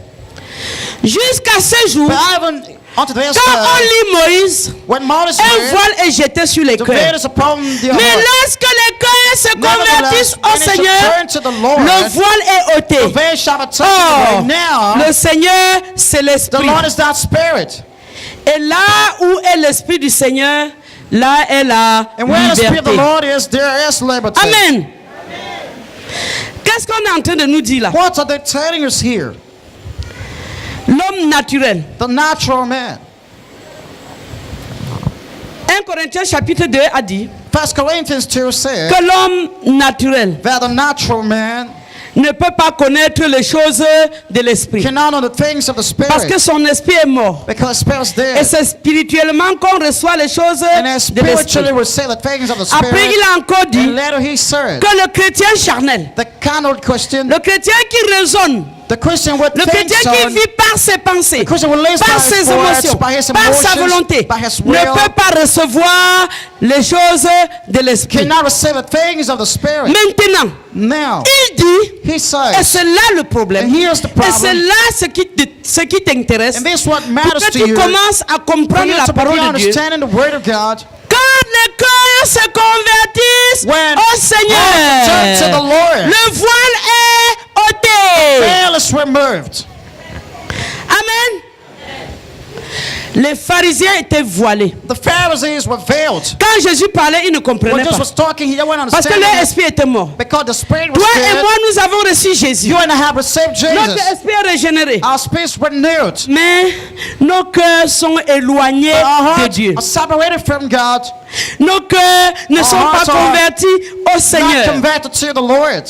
Jusqu'à ce jour,
But even unto this
quand on
day,
lit Moïse,
when Moses
un
read,
voile est jeté sur les
the
cœurs.
veil is upon the
Mais
heart.
lorsque les cœurs se
Nevertheless,
convertissent
when
au
it shall
Seigneur,
turn to the Lord,
le voile est
the
ôté.
veil shall be taken
Or,
away. Now,
le Seigneur, c'est
the
l'Esprit.
Lord is that spirit.
Et là où est l'Esprit du Seigneur, là est la
And where the spirit of the
liberté.
Lord is, there is liberty.
Amen. Qu'est-ce qu'on est en train de nous dire là?
What are they telling us here?
L'homme naturel.
The natural man.
1 Corinthiens chapitre 2 a dit
1 Corinthians 2 says
que l'homme naturel
that the natural man
ne peut pas connaître les choses de l'esprit.
cannot know the things of the
Parce que
spirit
son esprit est mort.
because the spirit is
Et
dead.
c'est spirituellement qu'on reçoit les choses
And as
de l'esprit.
spiritually we say the things of the
Après,
spirit.
il a encore dit
And later he said
que le chrétien charnel,
the carnal Christian,
le chrétien qui raisonne,
the Christian would
le
think
chrétien qui
on,
vit par ses pensées,
the Christian will live
par
by
ses
his words,
émotions,
by his
par sa
emotions,
volonté,
by his
ne
will,
peut pas recevoir les choses de l'esprit.
cannot receive the things of the spirit.
Maintenant,
Now,
il dit,
he
et
says,
c'est là le problème,
and here's the
et c'est
problem,
là ce qui t'intéresse,
and this is what
pour
matters
que
to
tu
you,
commences à
for
comprendre
you
la
to be
parole de Dieu.
understanding the word of God.
Quand les cœurs se convertissent
When
au
hearts turn to the
Seigneur,
Lord,
le voile est ôté.
veil is removed.
Amen. Les pharisiens étaient voilés.
The Pharisees were veiled.
Quand Jésus parlait, ils ne
When
comprenaient
Jesus
pas.
was talking, he didn't
Parce que
understand
leur
it
esprit était mort.
because the spirit was
Toi et
dead.
moi, nous avons reçu Jésus.
You and I have received
Notre
Jesus.
esprit est régénéré.
Our spirits renewed.
Mais nos cœurs sont éloignés
But our
de
hearts
Dieu.
are separated from God,
Nos cœurs ne sont pas
hearts are
convertis au
not
Seigneur.
converted to the Lord.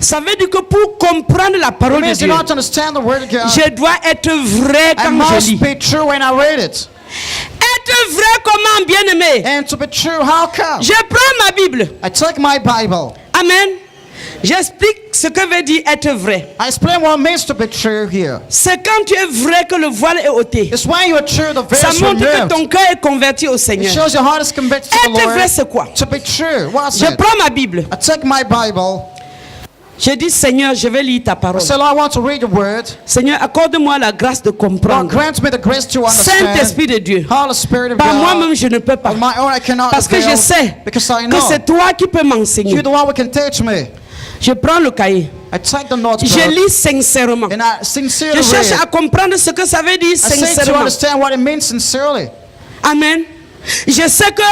Ça veut dire que pour comprendre la
It
parole de
means you
Dieu,
don't understand the word of God.
je dois être vrai
I
quand je
must
lis.
be true when I read it.
Être vrai comment, bien-aimé?
And to be true, how come?
Je prends ma Bible.
I take my Bible.
Amen. J'explique ce que veut dire être vrai.
I explain what it means to be true here.
C'est quand tu es vrai que le voile est ôté.
It's when you are true, the veil
Ça
is
montre que
removed.
ton cœur est converti au
It
Seigneur.
shows your heart is converted to the
Être vrai,
Lord.
c'est quoi?
To be true, what's
Je
it?
prends ma Bible.
I take my Bible.
Je dis, Seigneur, je vais lire ta
I
parole.
say, Lord, I want to read your word.
Seigneur, accorde-moi la grâce de
Lord,
comprendre.
grant me the grace to understand.
Saint-Esprit de Dieu.
Holy Spirit of
Par
God.
moi-même, je ne peux pas.
On my own, I cannot
Parce que je
avail,
sais
because I
que
know
c'est toi qui peux m'enseigner.
you're the one who can teach me.
Je prends le cahier.
I take the notebook
Je lis sincèrement.
and I sincerely
Je cherche à
read.
comprendre ce que ça veut dire
I seek to
sincèrement.
understand what it means sincerely.
Amen. Je sais que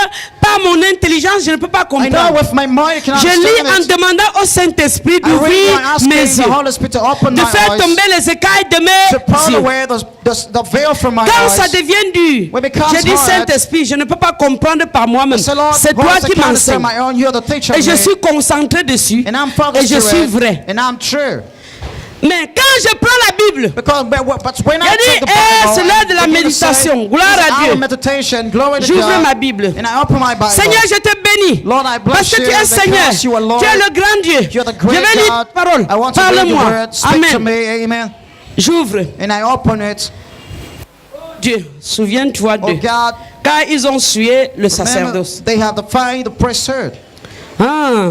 par mon intelligence, je ne peux pas
I know
comprendre.
with my mind I cannot
Je lis en
understand it.
demandant au Saint-Esprit
I read
d'ouvrir
by asking
mes
the
yeux,
Holy Spirit to open
de
my
faire
eyes,
tomber les écailles de
to
mes
pull
yeux.
away the veil from my
Quand ça
eyes.
devient dur,
When it becomes
je dis
hard,
Saint-Esprit, je ne peux pas comprendre par moi-même.
So Lord,
C'est toi
once I
qui
can't understand
m'enseignes.
my own, you're the teacher
Et
of
je
me.
suis concentré dessus.
And I'm
Et
focused
je
to
suis
it,
vrai.
and I'm true.
Mais quand je prends la Bible,
Because but when I
je dis,
take the Bible,
Seigneur, c'est l'heure de la
begin to say,
méditation. Gloire
"This is
à
our
Dieu.
meditation. Glory to
J'ouvre
God."
ma Bible.
And I open my Bible.
Seigneur, je te bénis.
Lord, I bless
Parce que
you
tu es Seigneur.
because you are Lord.
Tu es le grand Dieu.
You're the
Je
great
vais lire ta
God.
parole.
I want to read your
Parle-moi.
word. Speak to
Amen.
me. Amen.
J'ouvre.
And I open it.
Dieu, souviens-toi
Oh
d'eux.
God,
Car ils ont sué le
remember,
sacerdoce.
they have defied the priesthood.
Ah.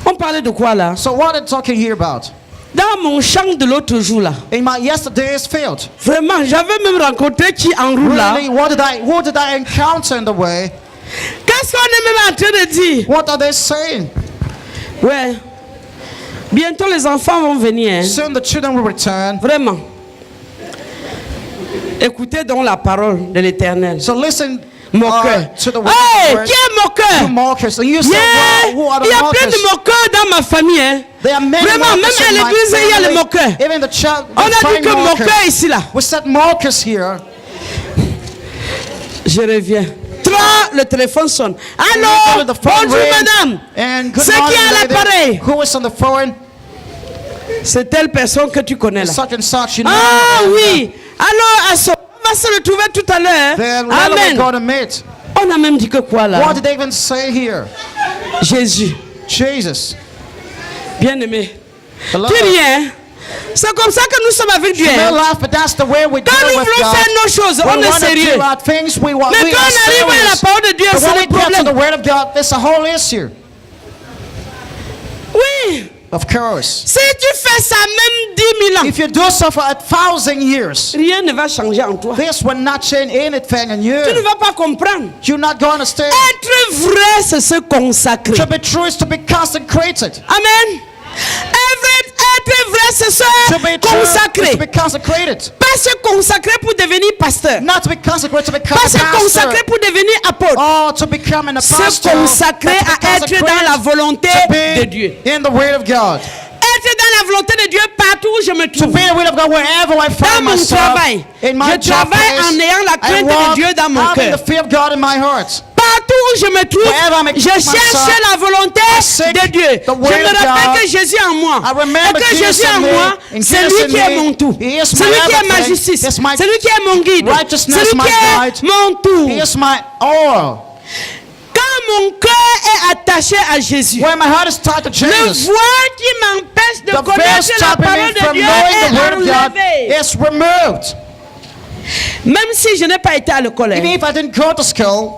On parlait de quoi là?
So what are they talking here about?
Dans mon champ de l'autre jour là.
In my yesterday's field,
Vraiment, j'avais même rencontré qui enroule là.
really, who did I encounter in the way?
Qu'est-ce qu'on est même en train de dire?
What are they saying?
Ouais. Bientôt les enfants vont venir. Hein.
Soon the children will return.
Vraiment. Écoutez donc la parole de l'Éternel.
So listen
Moqueur.
to the word.
Hey,
of the
qui est
You
moqueur?
mockers. And you say,
Yeah.
well, who are
Il y
the
a plein
mockers?
de moqueurs dans ma famille. Hein.
There are many
Vraiment, même
mockers
à
in my
l'église, il y a les
family.
moqueurs.
Even the child,
On a dit que moqueur ici là.
We said mockers here.
Je reviens. Le téléphone sonne.
And
Allô?
the phone
Bonjour
rings.
madame.
And good
C'est qui
morning,
à
lady.
l'appareil?
Who is on the phone?
C'est telle personne que tu connais là.
Such and such, you know.
Ah
And,
oui. Alors, on va se retrouver tout à l'heure.
Then where are we
Amen.
going to meet?
On a même dit que quoi là?
What did they even say here?
Jésus.
Jesus.
Bien-aimé.
Hello.
Tu rien. C'est comme ça que nous sommes avec Dieu.
You may laugh, but that's the way we
Quand
deal
nous
with
voulons
God.
faire nos choses,
When
on
we
est
want to
sérieux.
do our things, we
Mais
are
quand on arrive à la
serious.
parole de Dieu,
But
c'est
when
le
we get to the
problème.
word of God, there's a whole issue.
Oui.
Of course.
Si tu fais ça même 10 000 ans,
If you do so for 1,000 years,
rien ne va changer en toi.
this will not change anything in
Tu ne
you.
vas pas comprendre.
You're not going to stay.
Être vrai, c'est se consacrer.
To be true is to be consecrated.
Amen. Être vrai, c'est se
To be true is
consacrer.
to be consecrated.
Pas se consacrer pour devenir pasteur.
Not to be consecrated, to become
Pas
a
se
pastor.
consacrer pour devenir apôtre.
Or to become a
Se
pastor.
consacrer
but to be
à être dans la
consecrated
volonté
to
de
be
Dieu.
in the word of God.
Être dans la volonté de Dieu partout où je me
To
trouve.
be in the will of God wherever I
Dans
find
mon
myself.
travail,
In my
je
job
travaille
place,
en ayant la
I
crainte de
walk
Dieu dans mon
having
cœur.
the fear of God in my heart.
Partout où je me trouve,
Wherever I'm
je cherche
myself,
la volonté
I seek
de Dieu.
the
Je
word
me
of
rappelle
God.
que Jésus est en moi.
I
Et
remember
que
Jesus
Jésus est en
in me,
moi,
and
c'est
Jesus
lui
in
qui est
me.
mon tout.
He is
C'est
my
lui qui est ma
everything.
justice.
He is my
C'est lui qui est mon guide.
righteousness,
C'est lui
my
qui est
guide.
mon tout.
He is my all.
Quand mon cœur est attaché à Jésus,
When my heart is tied to
le
Jesus,
voile qui m'empêche de
the veil
connaître la
stopping
parole
me
de
from
Dieu
knowing the word
est
of God
enlevé.
is removed.
Même si je n'ai pas été à l'école.
Even if I didn't go to school,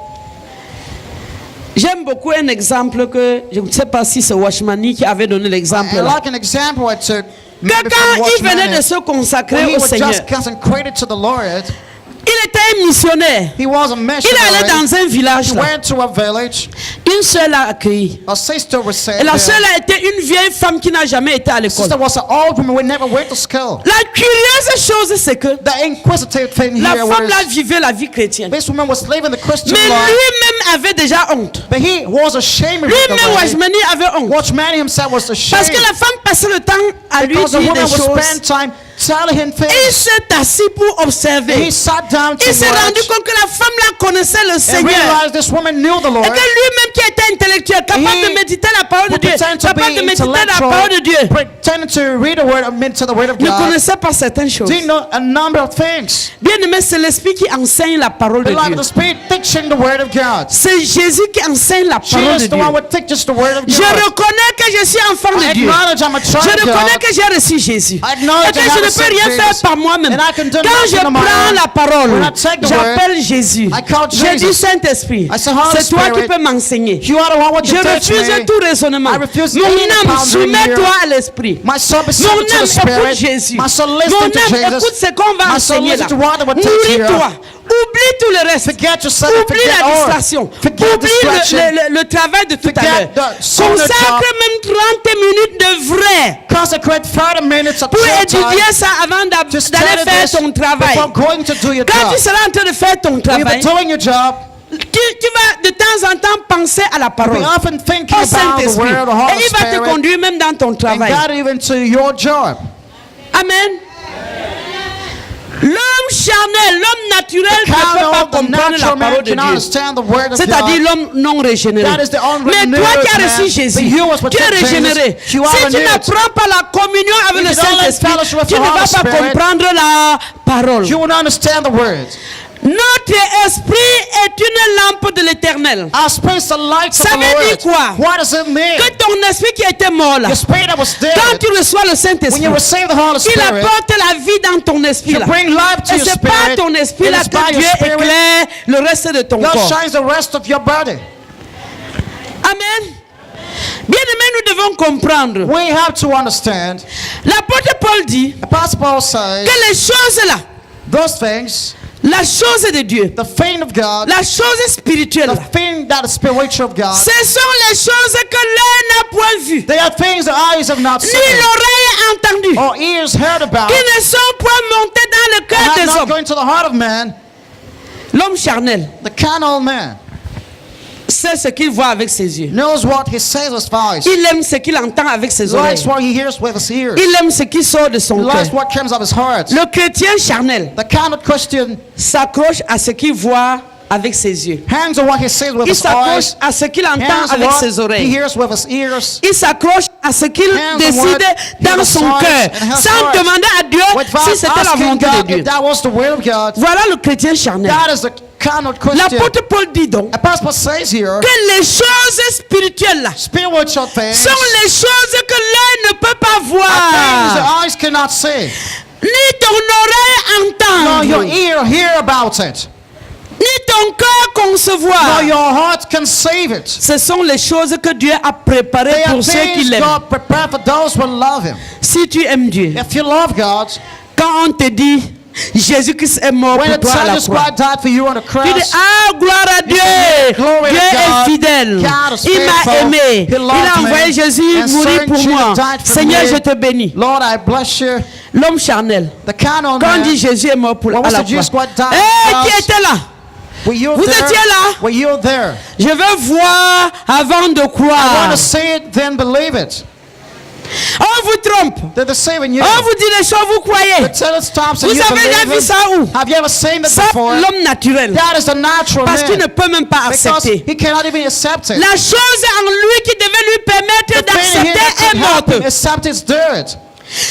J'aime beaucoup un exemple que je ne sais pas si c'est Washmani qui avait donné l'exemple
and
là.
like an example I took,
Que
maybe
quand
from
il venait de
Watchman,
se
when
consacrer
he
au
was
Seigneur,
just consecrated to the Lord,
il était un missionnaire.
he was a
Il allait
missionary.
dans un village
He
là.
went to a village.
Une sœur l'a accueilli.
A sister was
Et
saved
la
there.
sœur là était une vieille femme qui n'a jamais été à l'école.
Sister was an old woman who never went to school.
La curieuse chose c'est que
The inquisitive thing
la
here
femme là
was
vivait la vie chrétienne.
this woman was living the Christian
Mais
life,
lui-même avait déjà honte.
but he was ashamed of
Lui-même,
the way.
Washmani avait honte.
Watchman himself was
Parce
ashamed
que la femme passait le temps à lui
because the
dire
woman
des
would
choses.
spend time telling him
Et il
things.
s'est assis pour
And he
observer.
sat down to
Il s'est rendu
watch
compte que la femme là connaissait le
and
Seigneur.
realized this woman knew the
Et
Lord.
que lui-même qui était intellectuel, capable
He
de méditer la parole de
would
Dieu,
pretend to
capable de
be
méditer la
intellectual,
parole de Dieu,
pretending to read the word, to the word of
ne
God.
connaissait pas certaines choses.
Didn't know a number of things.
Bien aimé, c'est l'Esprit qui enseigne la parole de
Beloved,
Dieu.
the Spirit teaching the word of God.
C'est Jésus qui enseigne la parole de
Jesus, the
Dieu.
one who teaches the word of
Je
God.
reconnais que je suis enfant
I
de Dieu.
acknowledge I'm a
Je
child of
reconnais
God.
que j'ai reçu Jésus.
I acknowledge
Et que
I
je
have
ne peux
received
rien faire
Jesus.
par moi-même.
And I can do
Quand je
nothing on my
prends
own.
la parole,
When I take the
j'appelle Jésus.
I call
Je dis
Jesus.
Saint-Esprit,
I say, Holy
c'est toi qui
Spirit,
peux m'enseigner.
You are the one who
Je
can teach
refuse
me.
tout raisonnement.
I refuse
Mon
any
âme,
pondering
soumets-toi
here.
à l'Esprit.
My soul be
Mon
subject to
âme,
the
écoute
Spirit.
Jésus.
My soul
Mon
listen to
âme,
Jesus.
écoute ce qu'on va
My soul
enseigner là.
listen to what they will teach here.
Nourris-toi. Oublie tout le reste.
Forget yourself.
Oublie
Forget
la
all.
distraction.
Forget
Oublie
distraction.
le travail de tout à
Forget
l'heure.
the sooner
Consacre
job.
même 30 minutes de vrai
Consecrate 30 minutes of
pour
prayer
étudier
time
ça avant
to
d'aller
study
faire
this
ton travail.
before going to do your
Quand
job.
tu seras en train de faire ton
When
travail,
you're doing your job,
tu vas de temps en temps penser à la
we
parole.
often thinking
Au
about the
Saint-Esprit.
word, the
Et
Holy
il va te
Spirit,
conduire même dans ton
and
travail.
God even to your job.
Amen. L'homme charnel, l'homme naturel ne peut pas
Carnal, the
comprendre la
natural man
parole de
cannot
Dieu.
understand the word of
C'est-à-dire
God.
l'homme non régénéré.
That is the
Mais
unrenewed
toi qui as
man.
reçu Jésus,
But you was
tu es
received
régénéré.
Jesus, you are
Si tu
renewed.
n'apprends pas la communion avec
If
le
you don't let
Saint-Esprit,
fellowship with
tu
the
ne vas
Holy
pas
Spirit,
comprendre la parole.
You will not understand the word.
Notre esprit est une lampe de l'éternel.
Our spirit is the light of
Ça
the
veut dire
Lord.
quoi?
What does it mean?
Que ton esprit qui était mort là,
Your spirit that was dead,
quand tu reçois le
when
Saint-Esprit,
you receive the Holy
il
Spirit,
apporte la vie dans ton esprit
you
là.
bring life to
Et
your
c'est pas
spirit.
ton esprit
It
là
is by
que
your
Dieu
spirit
éclaire le reste de ton
God
corps.
shines the rest of your body.
Amen. Bien-aimés, nous devons comprendre.
We have to understand.
L'apôtre Paul dit
Apostle Paul says,
que les choses là,
those things,
la chose de Dieu,
the thing of God,
la chose spirituelle,
the
là,
thing that is spiritual of God,
ce sont les choses que l'œil n'a point vues,
they are things the eyes have not
ni
seen,
l'oreille entendu,
or ears heard about,
qui ne sont point montées dans le
and
cœur
have
des
not
hommes.
gone to the heart of man.
L'homme charnel
The carnal man
sait ce qu'il voit avec ses yeux.
knows what he says with his eyes.
Il aime ce qu'il entend avec ses
He
oreilles.
likes what he hears with his ears.
Il aime ce qui sort de
He
son
likes
cœur.
what comes of his heart.
Le chrétien charnel
The carnal Christian
s'accroche à ce qu'il voit avec ses yeux.
hangs on what he sees with
Il
his
s'accroche
eyes,
à ce qu'il entend
hangs on
avec
what
ses
he
oreilles.
hears with his ears,
Il s'accroche à ce qu'il
Hands on
décide
what
dans
he
son
decides
cœur,
in his
sans
heart.
demander à Dieu
without
si c'était la
asking
volonté de
God
Dieu.
if that was the will of God.
Voilà le chrétien charnel.
That is the carnal Christian.
L'apôtre Paul dit donc
Apostle Paul says here,
que les choses spirituelles là
spiritual things
sont les choses que l'œil ne peut pas
are things
voir,
the eyes cannot see,
ni ton oreille
nor your
entendre,
ear hear about it,
ni ton cœur
nor
concevoir.
your heart conceive it.
Ce sont les choses que Dieu a préparées
They are
pour ceux qui
things
l'aiment.
God prepared for those who love Him.
Si tu aimes Dieu,
If you love God,
quand on te dit Jésus-Christ est mort
when
pour
the
toi à la
Jesus
croix,
Christ died for you on the
tu dis
cross,
ah gloire à Dieu,
glory
Dieu
to
est
God.
fidèle,
God is
il m'a
faithful.
aimé,
He
il
loved
a
me.
envoyé Jésus
And
mourir
certain
pour
Jesus
moi.
died for
Seigneur,
me.
je te bénis.
Lord, I bless you.
L'homme charnel,
The carnal
quand on
man,
dit Jésus est mort pour
When
à
we
la
say Jesus
croix,
Christ died
hey,
on the
qui
cross,
était là?
were you
Vous
there?
étiez là?
Were you there?
Je veux voir avant de
I
croire.
want to see it, then believe it.
On vous trompe,
They're deceiving you.
on vous dit des choses, vous croyez.
Until it stops and
Vous
you
avez déjà
believe
vu
it.
ça où?
Have you ever seen it
Ça,
before?
l'homme naturel.
That is the natural
Parce qu'il ne
man.
peut même pas
Because
accepter.
he cannot even accept it.
La chose en lui qui devait lui permettre
The thing here that
d'accepter est
could help him
morte.
accept is dirt.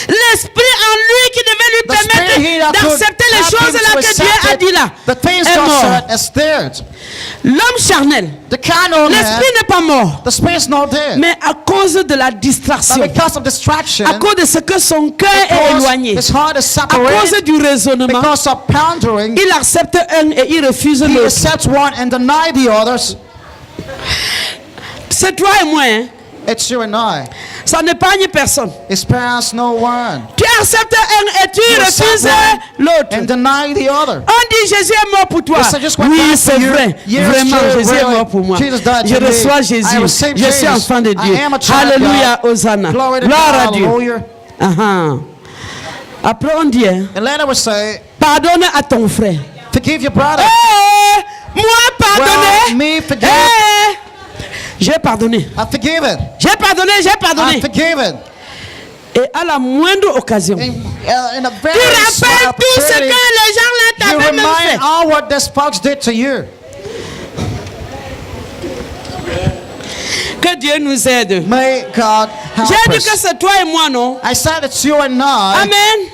L'esprit en lui qui devait lui
The spirit here
permettre
that could
d'accepter les
help
choses
him
là
to
que Dieu
accept
a dit là
it. The things
est
God
mort.
said is dirt.
L'homme charnel,
The carnal man,
l'esprit n'est pas mort,
the spirit's not there.
mais à cause de la distraction,
But because of distraction,
à cause de ce que son cœur est
because
éloigné,
his heart is
à cause
separated,
du raisonnement,
because of pondering,
il accepte un et il refuse
he
l'autre.
accepts one and deny the others.
C'est toi et moi, hein?
It's you and I.
Ça n'épargne personne.
It spares no one.
Tu acceptes un et tu
You
refuses
accept one
l'autre.
and deny the other.
On dit Jésus est mort pour toi.
Yes, I just went
Oui,
back
c'est
to you.
vrai.
Yes,
Vraiment,
true,
Jésus est
really.
mort pour moi.
Jesus died
Je
for me.
reçois
I
Jésus.
receive
Je suis
Jesus.
enfant de
I
Dieu.
am a child of
Alléluia,
God.
Hosanna.
Glory to
Gloire à
God.
Dieu.
Hallelujah.
Uh-huh. Après on dit, hein,
And later we say,
pardonne à ton frère.
forgive your brother.
Hey, moi
Well,
pardonner.
me forgive.
Hey, j'ai pardonné.
I forgive it.
J'ai pardonné, j'ai
I
pardonné.
forgive it.
Et à la moindre occasion, tu
In a very small
rappelles tout ce que
opportunity,
les gens là
you
t'avaient même fait.
remind all what this folks did to you.
Que Dieu nous aide.
May God help
J'ai dit que
us.
c'est toi et moi, non?
I said it's you and I.
Amen.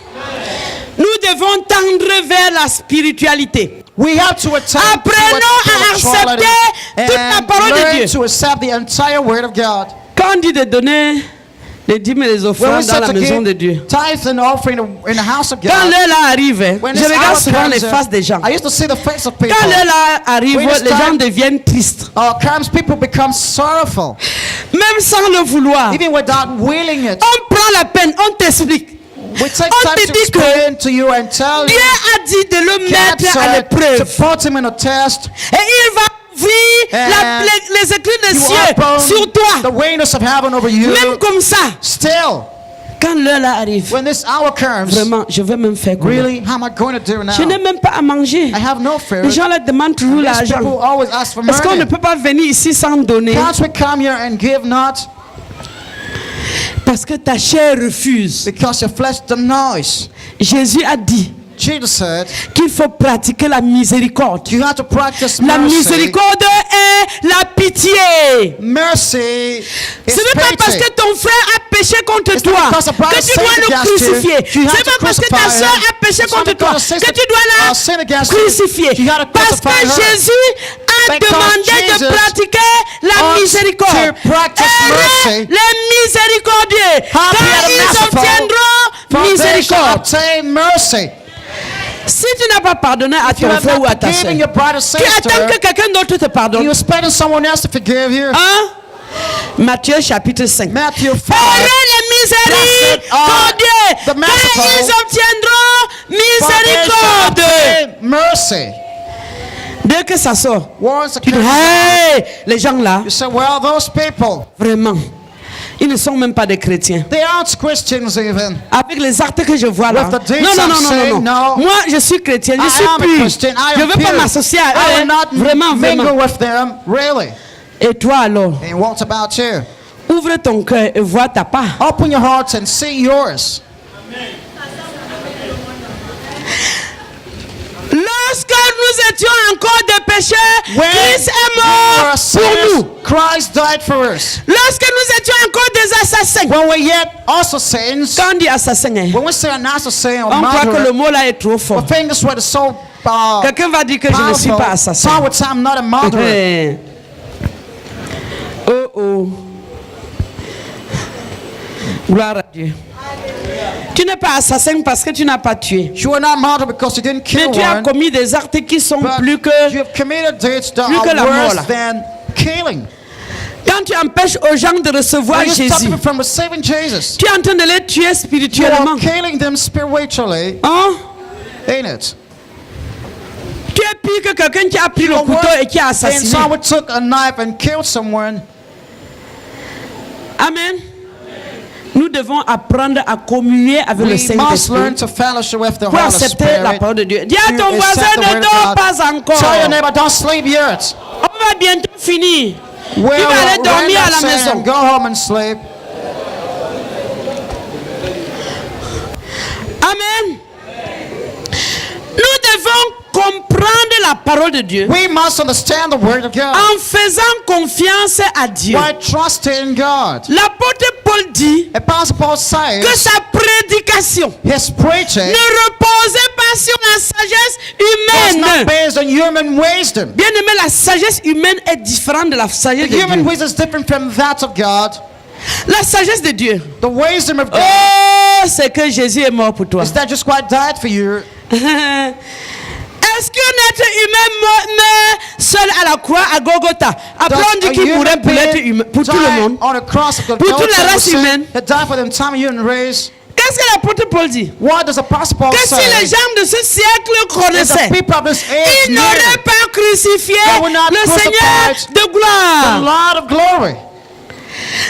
Nous devons tendre vers la spiritualité.
We have to attend
Apprenons à accepter toute la parole de
learn
Dieu.
to accept the entire word of God.
Quand on dit de donner les dîmes et les
When we
offrandes dans
said
la
to
maison de
give
Dieu,
tithes and offering in the house of
quand
God,
l'heure là arrive, hein,
when
je
this
regarde
hour
souvent les
comes,
faces des gens.
I used to see the face of people.
Quand l'heure là arrive,
When it's
les gens
time-
deviennent tristes.
Comes people become sorrowful,
Même sans le vouloir.
even without willing it.
On prend la peine, on t'explique.
We take
On
time
te
to
dit que
explain to you and tell
Dieu
you
a dit de le
God
mettre à
said to
l'épreuve.
put him in a test.
Et il va ouvrir
And
les écrits des
You
cieux
open
sur toi.
the windows of heaven over you.
Même comme ça.
Still,
Quand l'heure là arrive,
when this hour comes,
vraiment, je vais même faire comment?
really, how am I going to do now?
Je n'ai même pas à manger.
I have no fear.
Les gens là demandent toujours
These
l'argent.
people always ask for
Est-ce qu'on ne
money.
peut pas venir ici sans donner?
Can't we come here and give not?
Parce que ta chair refuse.
Because your flesh denies.
Jésus a dit,
Jesus said,
qu'il faut pratiquer la miséricorde.
you have to practice
La
mercy.
miséricorde est la pitié.
Mercy
Ce
is
n'est pas parce
pity.
que ton frère a péché contre
It's not
toi
because a brother
que tu dois
sinned
le
against you,
crucifier.
you have
C'est
to
pas parce que ta
crucify
soeur
him.
a péché
It's not
contre toi
because a sister
que tu dois
sinned
la
against you.
crucifier.
You gotta
Parce que
crucify her.
Jésus a
Because
demandé
Jesus
de pratiquer la
ought
miséricorde.
to practice mercy.
Les miséricordieux,
Happy
car
and
ils
merciful,
obtiendront
for they shall
miséricorde.
obtain mercy.
Si tu n'as pas pardonné à
If you
ton
have
frère ou à
not
ta soeur,
forgiven your brother or
tu attends que
sister,
quelqu'un d'autre te pardonne.
you're expecting someone else to forgive you.
Hein? Matthieu chapitre 5.
Matthew 5.
Heureux les miséricordieux,
the
car
merciful,
ils obtiendront
for they shall
miséricorde.
obtain mercy.
Dès que ça sort,
Once a
tu dis,
curse is
hey, les gens là,
you say, well, those people,
vraiment, ils ne sont même pas des chrétiens.
they aren't Christians even.
Avec les actes que je vois là.
With the deeds
Non, non,
I'm
non, non,
saying,
non.
no.
Moi, je suis chrétien, je
I
suis
am a
pur.
Christian. I
Je ne
am
veux pas
pure.
m'associer à
I
eux.
will not
Vraiment,
mingle
vraiment.
with them, really.
Et toi alors,
And what about you?
ouvre ton cœur et vois ta part.
Open your hearts and see yours.
Lorsque nous étions encore des pécheurs,
When
Christ est
we
mort
were
pour
sinners,
nous.
Christ died for us.
Lorsque nous étions encore des assassins.
When we yet also sins,
Quand on dit assassin, hein,
when we say an assassin or
on croit que le
murderer,
mot là est trop
we
fort.
think this word is so
Quelqu'un va dire que je ne suis
powerful.
pas assassin.
Some would say I'm not a murderer.
Eh. Oh oh. Gloire à Dieu. Tu n'es pas assassin parce que tu n'as pas tué.
You are not murderer because you didn't
Mais
kill
tu as
one,
commis des actes qui sont
but
plus que...
you have committed deeds that
plus que la
are
mort,
worse
là.
than killing.
Quand tu empêches aux gens de recevoir
When you stop
Jésus,
people from receiving Jesus,
tu es en train de les tuer
you are
spirituellement.
killing them spiritually,
Hein?
ain't it?
Tu es pire que quelqu'un qui a pris le
You're
couteau
worse
et qui a
than
assassiné.
someone took a knife and killed someone.
Amen. Nous devons apprendre à communier avec le
We must learn
Saint-Esprit
to fellowship with the
pour
Holy
accepter la
Spirit.
parole de Dieu. Dis à
to
ton voisin,
accept the
ne
word of
dors
God.
pas encore.
Tell your neighbor, don't sleep yet.
On va bientôt finir.
Well,
Tu vas aller dormir à la
saying,
maison.
go home and sleep.
Amen. Nous devons comprendre la parole de Dieu
We must understand the word of God
en faisant confiance à Dieu.
by trusting God.
L'apôtre Paul dit
Apostle Paul says
que sa prédication
his preaching
ne reposait pas sur la sagesse
was not
humaine.
based on human wisdom.
Bien aimé, la sagesse humaine est différente de la sagesse
The
de
human
Dieu.
wisdom is different from that of God.
La sagesse de Dieu.
The wisdom of God
Oh, c'est que Jésus est mort pour toi.
is that just Christ died for you.
Est-ce qu'un être humain meurt seul à la croix à Golgotha? Après on dit
Does a
qu'il mourrait
human
pour l'être
being
humain, pour tout le
die
monde.
on the cross of
Pour toute la race humaine.
He died for the entire human race.
Qu'est-ce que l'apôtre Paul dit?
What does Apostle Paul
Que si les
say?
gens de ce siècle
If
connaissaient,
the people of this age
ils
knew
n'auraient pas crucifié
They will not
le Seigneur
crucify
de
the
gloire.
Lord of glory.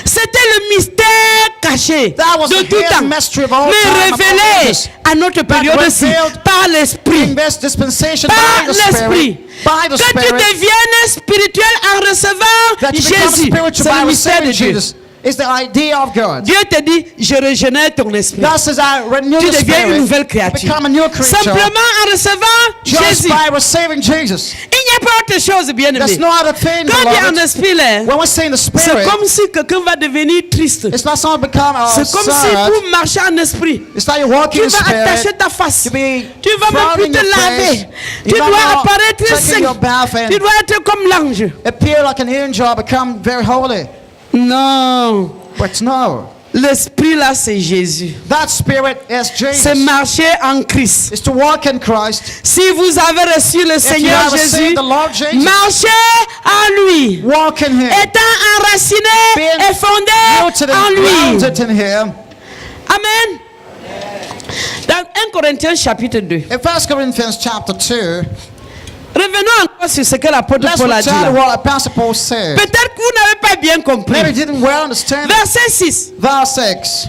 C'était le mystère caché
That was
de
the
tout
hidden
temps,
mystery of all
mais
time, of all
révélé
ages.
à notre période-ci
revealed
par l'Esprit.
In this dispensation
Par
by the
l'Esprit.
Spirit, by the
Que tu
Spirit,
deviennes spirituel en recevant
that you become
Jésus.
spiritual
C'est
by
le mystère de
receiving
Dieu.
Jesus. Is the idea of God.
Dieu te dit, je régénère ton esprit.
God says, I renew
Tu
the
deviens une
spirit.
nouvelle créature.
Become a new creature.
Simplement en recevant
Just
Jésus.
by receiving Jesus.
Il n'y a pas autre chose, bien
There's
aimé.
no other thing,
Quand tu es en
beloved.
esprit, là,
When we say in the
c'est
Spirit,
comme si quelqu'un va devenir triste.
it's not something become
C'est comme si
sad.
pour marcher en esprit,
It's like you're walking
tu
in
vas attacher
spirit.
ta face.
You be
Tu vas même plus
frowning
te
your
laver.
face.
Tu
You
dois
don't
apparaître
taking
saint.
your bath and
Tu dois être comme l'ange.
appear like an angel, become very holy.
Non.
But no,
L'esprit là, c'est Jésus.
that spirit is
C'est
Jesus.
marcher en Christ.
It's to walk in Christ.
Si vous avez reçu le
If you
Seigneur
have
Jésus,
received the Lord Jesus,
marchez en lui.
walk in Him.
Étant enraciné
Being
et fondé
Rooted
en
and
lui.
grounded in Him.
Amen. Dans 1 Corinthiens chapitre 2.
In 1 Corinthians chapter 2,
Revenons encore sur ce que l'apôtre
let's
Paul a dit
return to
là.
what Apostle Paul said.
Peut-être que vous n'avez pas bien compris.
Maybe you didn't well understand it.
Verset 6.
Verse 6.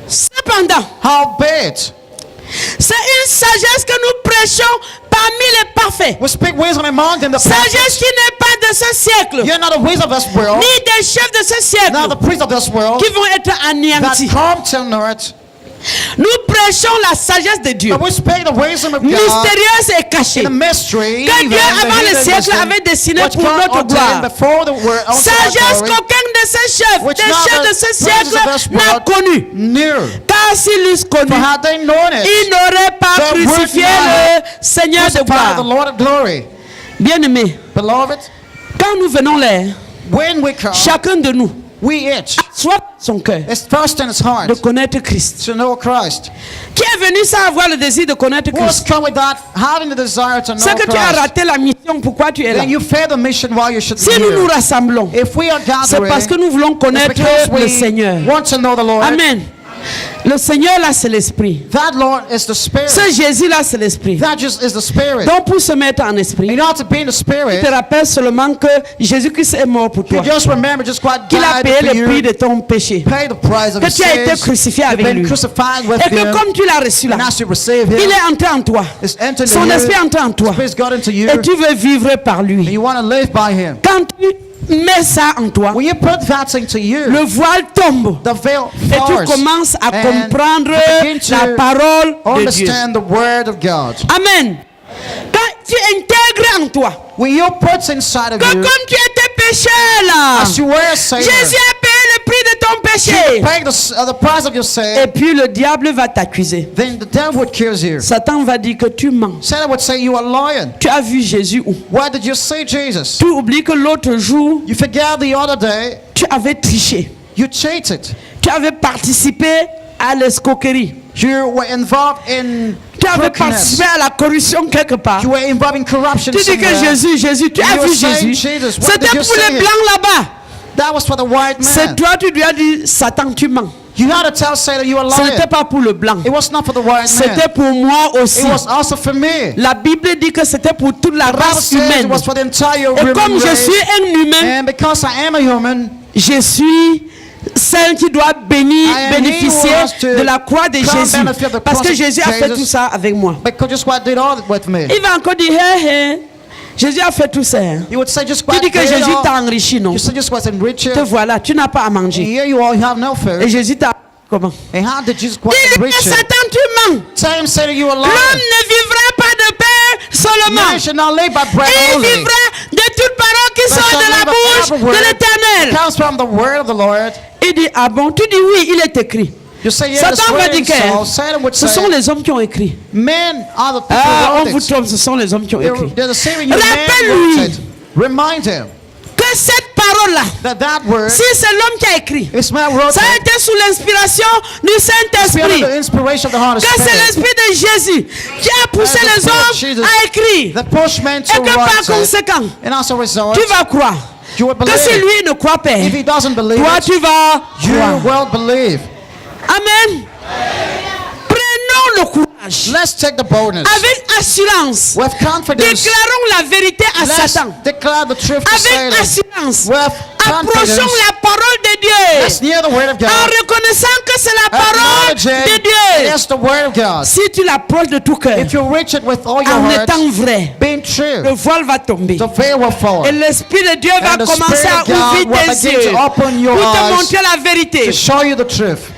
Cependant,
Howbeit,
c'est une sagesse que nous prêchons parmi les parfaits.
we speak wisdom among them, the
Sagesse
prophets.
qui n'est pas de ce siècle,
You're not the wisdom of this world,
ni des chefs de ce
not
siècle
the priests of this world,
qui vont être
that
anéantis.
come to naught.
Nous prêchons la sagesse de Dieu,
But we speak the wisdom of God
mystérieuse et cachée,
in a mystery,
que Dieu
even the
avant le
hidden
siècle
wisdom,
avait dessiné
which
pour
God
notre gloire.
ordained before the world, unto our
Sagesse
glory,
qu'aucun de ces chefs,
which
des
now
chefs de
the
ce
princes
siècle
of this
n'a
world
connu.
knew.
Car s'ils l'eussent connu,
For had they known it,
ils n'auraient pas
they would
crucifié
not
le Seigneur de
crucify the
gloire.
Lord of glory.
Bien-aimés,
Beloved,
quand nous venons là,
when we come,
chacun de nous,
we each,
soit son cœur,
it's first in his heart
de connaître Christ.
to know Christ.
Qui est venu sans avoir le désir de connaître
Who has
Christ?
come without having the desire to know
C'est que tu as
Christ?
raté la mission, pourquoi tu es là?
Then you fail the mission while you should be
Si nous nous
here.
rassemblons,
If we are
c'est parce que
gathering,
nous voulons
it's
connaître
because
le
we
Seigneur.
want to know the Lord.
Amen. Le Seigneur là, c'est l'esprit.
That Lord is the Spirit.
Ce Jésus là, c'est l'esprit.
That just is the Spirit.
Donc pour se mettre en esprit,
In order to be in the
je
Spirit,
te rappelle seulement que Jésus-Christ est mort pour
you
toi.
just remember just God
Qu'il a
died
payé
for
le prix
you,
de ton péché.
pay the price of
Que
your
tu as été
sins,
crucifié
you've
avec
been
lui.
crucified with
Et que
Him,
comme tu l'as reçu là,
and as you receive
il
Him,
est entré en toi.
it's entered
Son
in
esprit est
you,
entré en toi.
the Spirit's got into you,
Et tu veux vivre par
and
lui.
you want to live by Him.
Quand tu mets ça en toi,
When you put that into you,
le voile tombe.
the veil
Et tu
falls,
commences à
and
comprendre
you begin to
la parole de Dieu.
understand the Word of God.
Amen. Quand tu intègres en toi
When you put inside of
que
you,
comme tu étais pécheur là,
as you were a sinner,
Jésus a payé le prix de ton péché.
pay the price of your
Et
sin,
puis le diable va t'accuser.
then the devil would accuse you.
Satan va dire que tu mens.
Satan would say you are lying.
Tu as vu Jésus où?
Why did you see Jesus?
Tu oublies que l'autre jour,
You forget the other day,
tu avais triché.
you cheated.
Tu avais participé à l'escroquerie.
You were involved in
Tu avais
crookedness.
participé à la corruption quelque part.
You were involved in corruption
Tu dis que
somewhere.
Jésus, tu as
You
vu
were saying
Jésus.
Jesus. Why
C'était
did you
pour
say
les
it?
blancs là-bas.
That was for the white
C'est
man.
toi, tu lui as dit, Satan, tu mens.
You had to tell Satan you were
Ce n'était
lying.
pas pour le blanc.
It was not for the white
C'était
man.
pour moi aussi.
It was also for me.
La Bible dit que c'était pour toute la
The Bible
race
says it
humaine.
was for the entire
Et
human
comme je
race.
suis un humain,
And because I am a human,
je suis celle qui doit bénir,
I am he
bénéficier
who has to
de la croix de
come
Jésus.
benefit of the
Parce que
cross of
Jésus a fait
Jesus.
tout ça avec moi.
because just what did all with me.
Il va encore dire, hé, hé, Jésus a fait tout ça. Hein.
You would say just
Tu
what
dis que
did
Jésus
all.
t'a enrichi, non?
You say just was enriched.
Te voilà, tu n'as pas à manger.
Here you all have no
Et
food.
Jésus t'a... Comment?
And how did Jesus quite
Dis-lui
enrich
que
you?
Satan, tu mens.
Tell him, say that you are
L'homme
lying.
ne vivra pas de pain seulement.
Man should not live by bread
Il
only.
vivra de toute parole qui
But
sort
shall
de la
live by
bouche
every
de
word
l'Éternel.
comes from the word of the Lord.
Il dit, ah bon? Tu dis oui, il est écrit.
You say, yeah,
Satan va dire
the
que
Satan would
ce
say,
sont les hommes qui ont écrit.
men are the people
Ah,
who
on
wrote
vous
it.
trompe, ce sont les hommes qui ont écrit.
They're the same you man
Rappelle-lui.
wrote it. Remind him
Que cette parole-là,
that word
si c'est l'homme qui a écrit,
is man wrote
ça a
it.
été sous l'inspiration du
It's under
Saint-Esprit.
the inspiration of the Holy
Que c'est
Spirit.
l'Esprit de Jésus qui a poussé
And the
les
Spirit of
hommes
Jesus
à écrire.
that pushed men
Et
to
que par
write it.
conséquent,
And as a result,
tu vas croire.
you will
Que si
believe.
lui ne croit pas,
If he doesn't believe
toi
it,
tu vas
you
croire.
will believe.
Amen. Prenons le courage.
Let's take the boldness.
Avec assurance.
With confidence,
Déclarons la vérité à
let's
Satan.
declare the truth to
Avec
Satan.
assurance.
With
Approchons
confidence,
la parole de
let's
Dieu.
near the word of
En
God.
reconnaissant que c'est la parole
Acknowledging
de Dieu.
it's the word of God.
Si tu l'approches de tout cœur,
If you reach it with all your
en
heart,
étant vrai,
being
le
true,
voile va tomber.
the veil will fall.
Et l'Esprit de Dieu va
And the
commencer à
Spirit of God
ouvrir
will
tes
begin
yeux
to open your
pour te
eyes
montrer la vérité.
To show you the truth.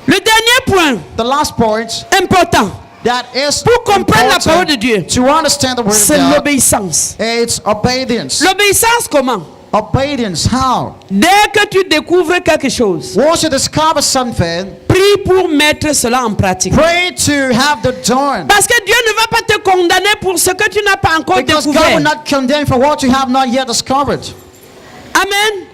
Le dernier point
The last point
important
that is
pour comprendre la parole de Dieu,
to understand the word of
c'est
God,
l'obéissance.
it's obedience.
L'obéissance comment?
Obedience, how?
Dès que tu découvres quelque chose,
Once you discover something,
prie pour mettre cela en pratique.
pray to have the done.
Parce que Dieu ne va pas te condamner pour ce que tu n'as pas encore
Because God
découvert.
will not condemn for what you have not yet discovered.
Amen.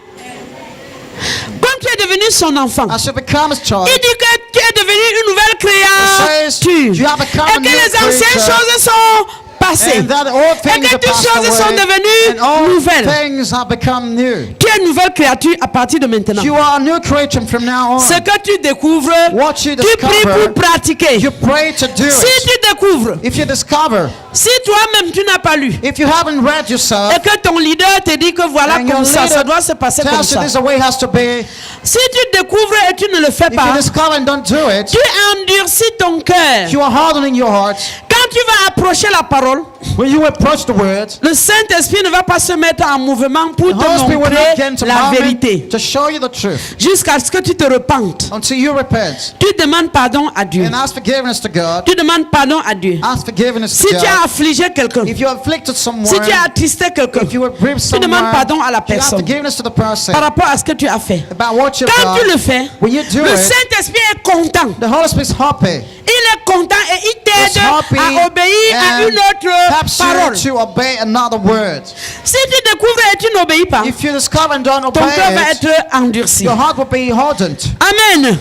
Comme tu es devenu son enfant,
As you become His child,
il dit que tu es devenu une nouvelle
says you
créature
have become a
et que
new
les anciennes
creature.
choses sont passées
And that all
et
things
que
are
toutes
passed
choses sont
away,
devenues
and all
nouvelles.
things have become new.
Tu es une nouvelle créature à partir de maintenant.
You are a new creature from now on.
Ce que tu découvres,
What you
tu pries
discover,
pour pratiquer.
you pray to do
Si
it.
tu découvres,
If you discover,
si toi-même tu n'as pas lu
if you haven't read yourself,
et que ton leader te dit que voilà
and your
comme ça,
leader
ça doit se passer comme
tells you
ça.
this is the way it has to be,
Si tu découvres et tu ne le fais
if you
pas,
discover and don't do it,
tu endurcis ton cœur.
you are hardening your heart.
Quand tu vas approcher la parole,
when you approach the word,
le Saint-Esprit ne va pas se mettre en mouvement pour
the
te
Holy Spirit will not get
montrer
into
la
movement
vérité.
to show you the truth
Jusqu'à ce que tu te repentes.
until you repent
Tu demandes pardon à Dieu.
and ask forgiveness to God.
Tu demandes pardon à Dieu.
Ask forgiveness
Si
to
tu as
God.
affligé quelqu'un,
If you afflicted someone,
si tu as attristé quelqu'un,
if you have grieved
tu demandes
someone,
pardon à la
you ask
personne
forgiveness to the person
par rapport à ce que tu as fait.
about what you've
Quand tu le
done.
fais,
When you do
le
it,
Saint-Esprit est content.
the Holy Spirit is happy.
Il est content et il
He's
t'aide
happy
à obéir à
and
une autre
helps
parole.
you to obey another word.
Si tu découvres et tu n'obéis pas,
If you discover and don't
ton cœur va
obey it,
être endurci.
your heart will be hardened.
Amen.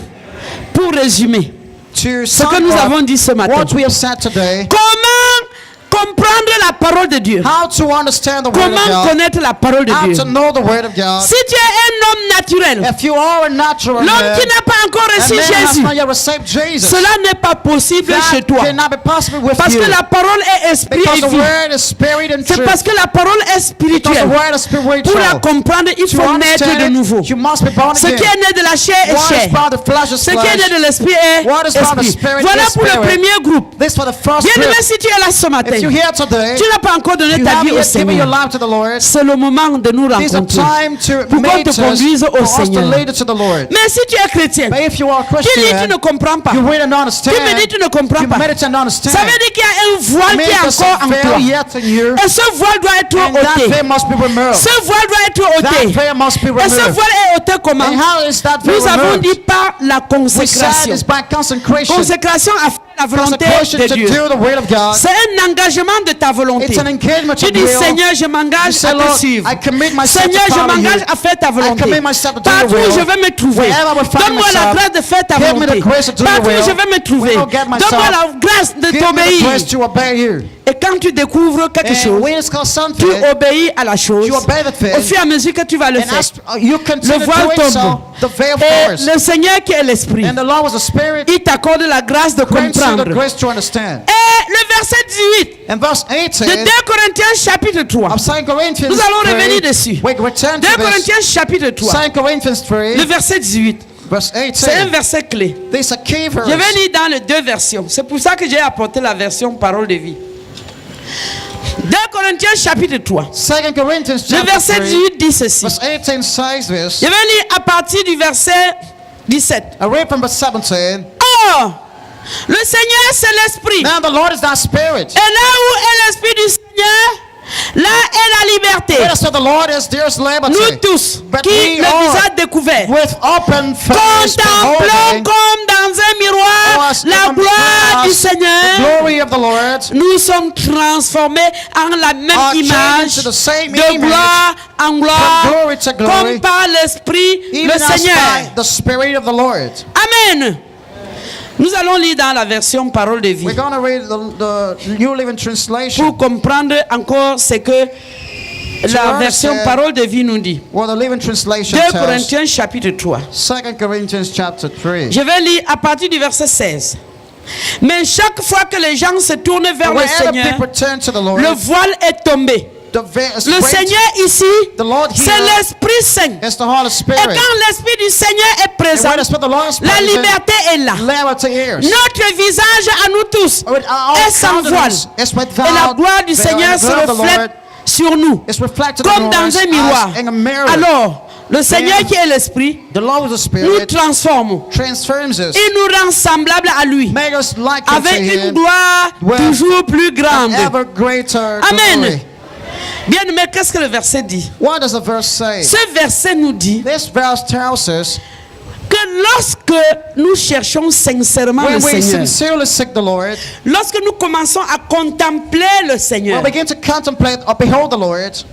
Pour résumer,
To
ce que
sum
nous
up
avons dit ce matin.
what we have said today,
Comment comprendre la parole de Dieu?
how to understand the word of
Comment
God,
connaître la parole de
how
Dieu?
to know the word of God.
Si tu es un homme naturel,
If you are a natural
l'homme
man,
qui n'a pas encore
and
reçu
man has
Jésus,
not yet received Jesus,
cela n'est pas possible chez
that
toi.
cannot be possible with
Parce
you.
que la parole est esprit
Because
et
the
vie.
word is spirit and
C'est
truth.
parce que la parole est
Because the
spirituelle.
word is
Pour la
spiritual.
comprendre, il
To
faut naître de
understand
nouveau.
it, you must be born
Ce qui est
again.
né de la chair est
What is
chair.
by the flesh is
Ce qui est né
flesh.
de l'esprit est
What is by the
esprit.
spirit
Voilà
is
pour le
spirit.
premier groupe.
This for the first
Bien
group.
aimé, si tu es là ce matin,
If you're here today,
tu n'as pas encore donné
you
ta
haven't
vie au
yet given your
Seigneur.
life to the Lord.
C'est le moment de nous
It's a
rencontrer.
time to
Pour qu'on
meet
te
us,
conduise au
for us to
Seigneur.
lead us to the Lord.
Mais si tu es chrétien,
But if you are a
tu dis tu
Christian,
ne comprends pas.
you really don't understand.
Tu me dis tu ne comprends
You
pas.
meditate and understand.
Ça veut dire qu'il y a un voile qui
It
est
means there's
encore
a
en
veil
toi.
yet in you,
Et ce voile doit être
and that
ôté.
veil must be removed.
Ce voile doit être
That
ôté.
veil must be
Et ce
removed.
voile est ôté comment?
And how is that veil
Nous avons
removed?
dit par la
We said
consécration.
it's by consecration.
Consécration à faire la volonté
Consecration
de
to
Dieu.
do the will of God.
C'est un engagement de ta volonté.
It's an engagement
Tu
of
dis,
will.
Seigneur, je
You
m'engage
say,
à te
Lord,
suivre.
I commit myself
Seigneur,
to
je
follow
m'engage
you.
à faire ta
I
volonté.
commit myself to do your
Partout où
will.
je vais me trouver,
Wherever I will find
donne-moi la
myself,
grâce de faire ta
give me the
volonté.
grace to do your
Partout où
will.
je vais me trouver,
Where I'll get myself,
donne-moi la grâce de
Give me the
t'obéir.
grace to obey you.
Et quand tu découvres quelque
And
chose,
when it's called something,
tu obéis à la chose.
you obey the thing.
Au fur et à mesure que tu vas le
And
faire,
as you continue
le voile
doing so,
tombe.
the veil
Et
falls.
le Seigneur qui est l'Esprit,
And the Lord was the Spirit,
il t'accorde la grâce de
grants you the
comprendre.
grace to understand.
Et le verset 18
And verse
de
18
2 Corinthiens chapitre 3.
of 2 Corinthians
Nous allons
3,
revenir dessus.
we return
2
to this.
Corinthiens chapitre 3.
2 Corinthians 3,
Le verset 18.
verse
C'est un
18.
verset clé.
This is a key verse.
Je vais lire dans les deux versions. C'est pour ça que j'ai apporté la version parole de vie. 2 Corinthiens chapitre 3.
2 Corinthians
Le
chapter
verset
3,
18 dit ceci.
verse 18 says this.
Je vais lire à partir du verset 17.
I read from verse 17.
Or, le Seigneur c'est l'Esprit.
Now the Lord is thy Spirit.
Et là où est l'Esprit du Seigneur, là est la liberté.
Where the the Lord is, there is liberty.
Nous tous
But
qui
we
le
all,
visage découvert,
with open face,
contemplons
beholding
comme dans un miroir
us
la
in
gloire du
glass, the
Seigneur,
glory of the Lord,
nous sommes transformés en la même
are changed
image,
to the same
de
image,
gloire en
from
gloire,
glory to glory,
comme par l'Esprit,
even
le
as by
Seigneur.
the Spirit of the Lord.
Amen. Nous allons lire dans la version parole de vie
We're going to read the New Living Translation,
pour comprendre encore ce que la version
understand
parole de vie nous dit.
what the Living Translation
2
tells.
Corinthiens chapitre 3.
2 Corinthians chapter 3.
Je vais lire à partir du verset 16. Mais chaque fois que les gens se tournent vers le
Wherever
Seigneur,
people turn to the Lord,
le voile est tombé.
the veil is
Le
breaking.
Seigneur ici,
The Lord
c'est
here
l'Esprit Saint.
is the Holy
Et
Spirit.
quand l'Esprit du Seigneur est
And
présent,
when the Spirit of the Lord is
la
present,
liberté est là.
liberty is.
Notre visage à nous tous
With our
est sans voile.
countenance is without
Et la gloire du
veil,
Seigneur
and the
se
glory of the
reflète
Lord
sur nous,
is reflected
comme
on
dans
us
un miroir.
as in a mirror.
Alors, le Seigneur qui est l'Esprit
The Lord of the
nous
Spirit
transforme.
transforms us,
Il nous rend semblables à lui,
make us like unto
avec une
Him,
gloire
with
toujours plus grande.
ever greater
Amen.
glory.
Bien aimé, qu'est-ce que le verset dit?
What does the verse say?
Ce verset nous dit
This verse tells us
que lorsque nous cherchons sincèrement le
when we
Seigneur,
sincerely seek the Lord,
lorsque nous commençons à contempler le Seigneur,
we begin to contemplate or behold the Lord,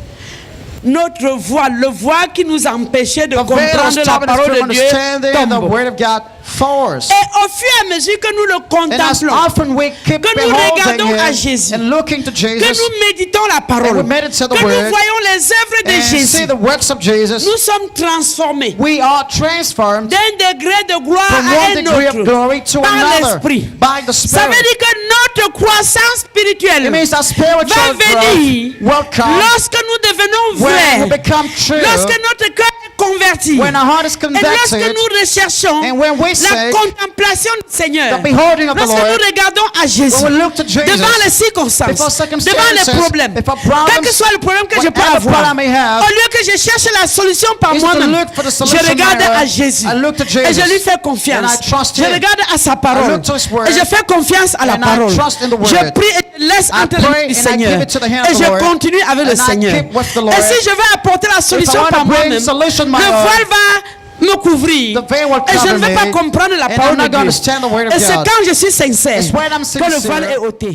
notre voile, le voile qui nous empêchait de
the veil
comprendre
is
la
stopping us
parole
from
de Dieu
understanding the
tombe.
Word of God falls.
Et au fur et à mesure que nous le
And as
contemplons,
often we keep
que nous
beholding
regardons à
Him
Jésus,
and looking to
que
Jesus
nous méditons la parole,
and we meditate the
que nous
word
voyons les œuvres de
and see
Jésus,
the works of Jesus,
nous sommes transformés
we are transformed
d'un degré de gloire
from
à
one
un
degree of
autre
glory to
par
another
l'Esprit.
by the
Ça veut
Spirit.
dire que notre croissance spirituelle
It means that
va
spiritual
venir
growth will come
lorsque nous devenons
when we
vrais,
become true,
lorsque notre cœur est converti,
when our heart is
et lorsque
convicted,
nous recherchons
and when we
la
seek
contemplation du Seigneur,
the beholding of the
lorsque
Lord,
nous regardons à Jésus,
when we look to Jesus,
devant les circonstances,
before circumstances,
devant les problèmes,
before
quel
problems,
que soit le problème que je peux
whatever
avoir,
problem I may have,
au lieu que je cherche la solution par
is to
moi-même,
look for the
je
solution
regarde
myself.
à Jésus
I look to
et je
Jesus,
lui fais
and
confiance.
I trust
Je
him.
regarde à sa
I
parole
look to his word,
et je fais confiance à la
and I
parole.
trust in the word.
Je prie et je laisse
I
entre les mains
pray
du
and I
Seigneur
give it to the hand
et
of the
je
Lord,
continue avec le
and I
Seigneur.
keep with the
Et
Lord.
si je vais apporter la solution
want to
par
bring
moi-même,
solution
le
my own,
voile va me couvrir
the veil will
et je
cover
ne vais
me,
pas comprendre la
and
parole
I'm not
de
going to
Dieu.
understand the word of
Et c'est
God.
quand je suis sincère
It's when I'm
que le
sincere
voile est ôté.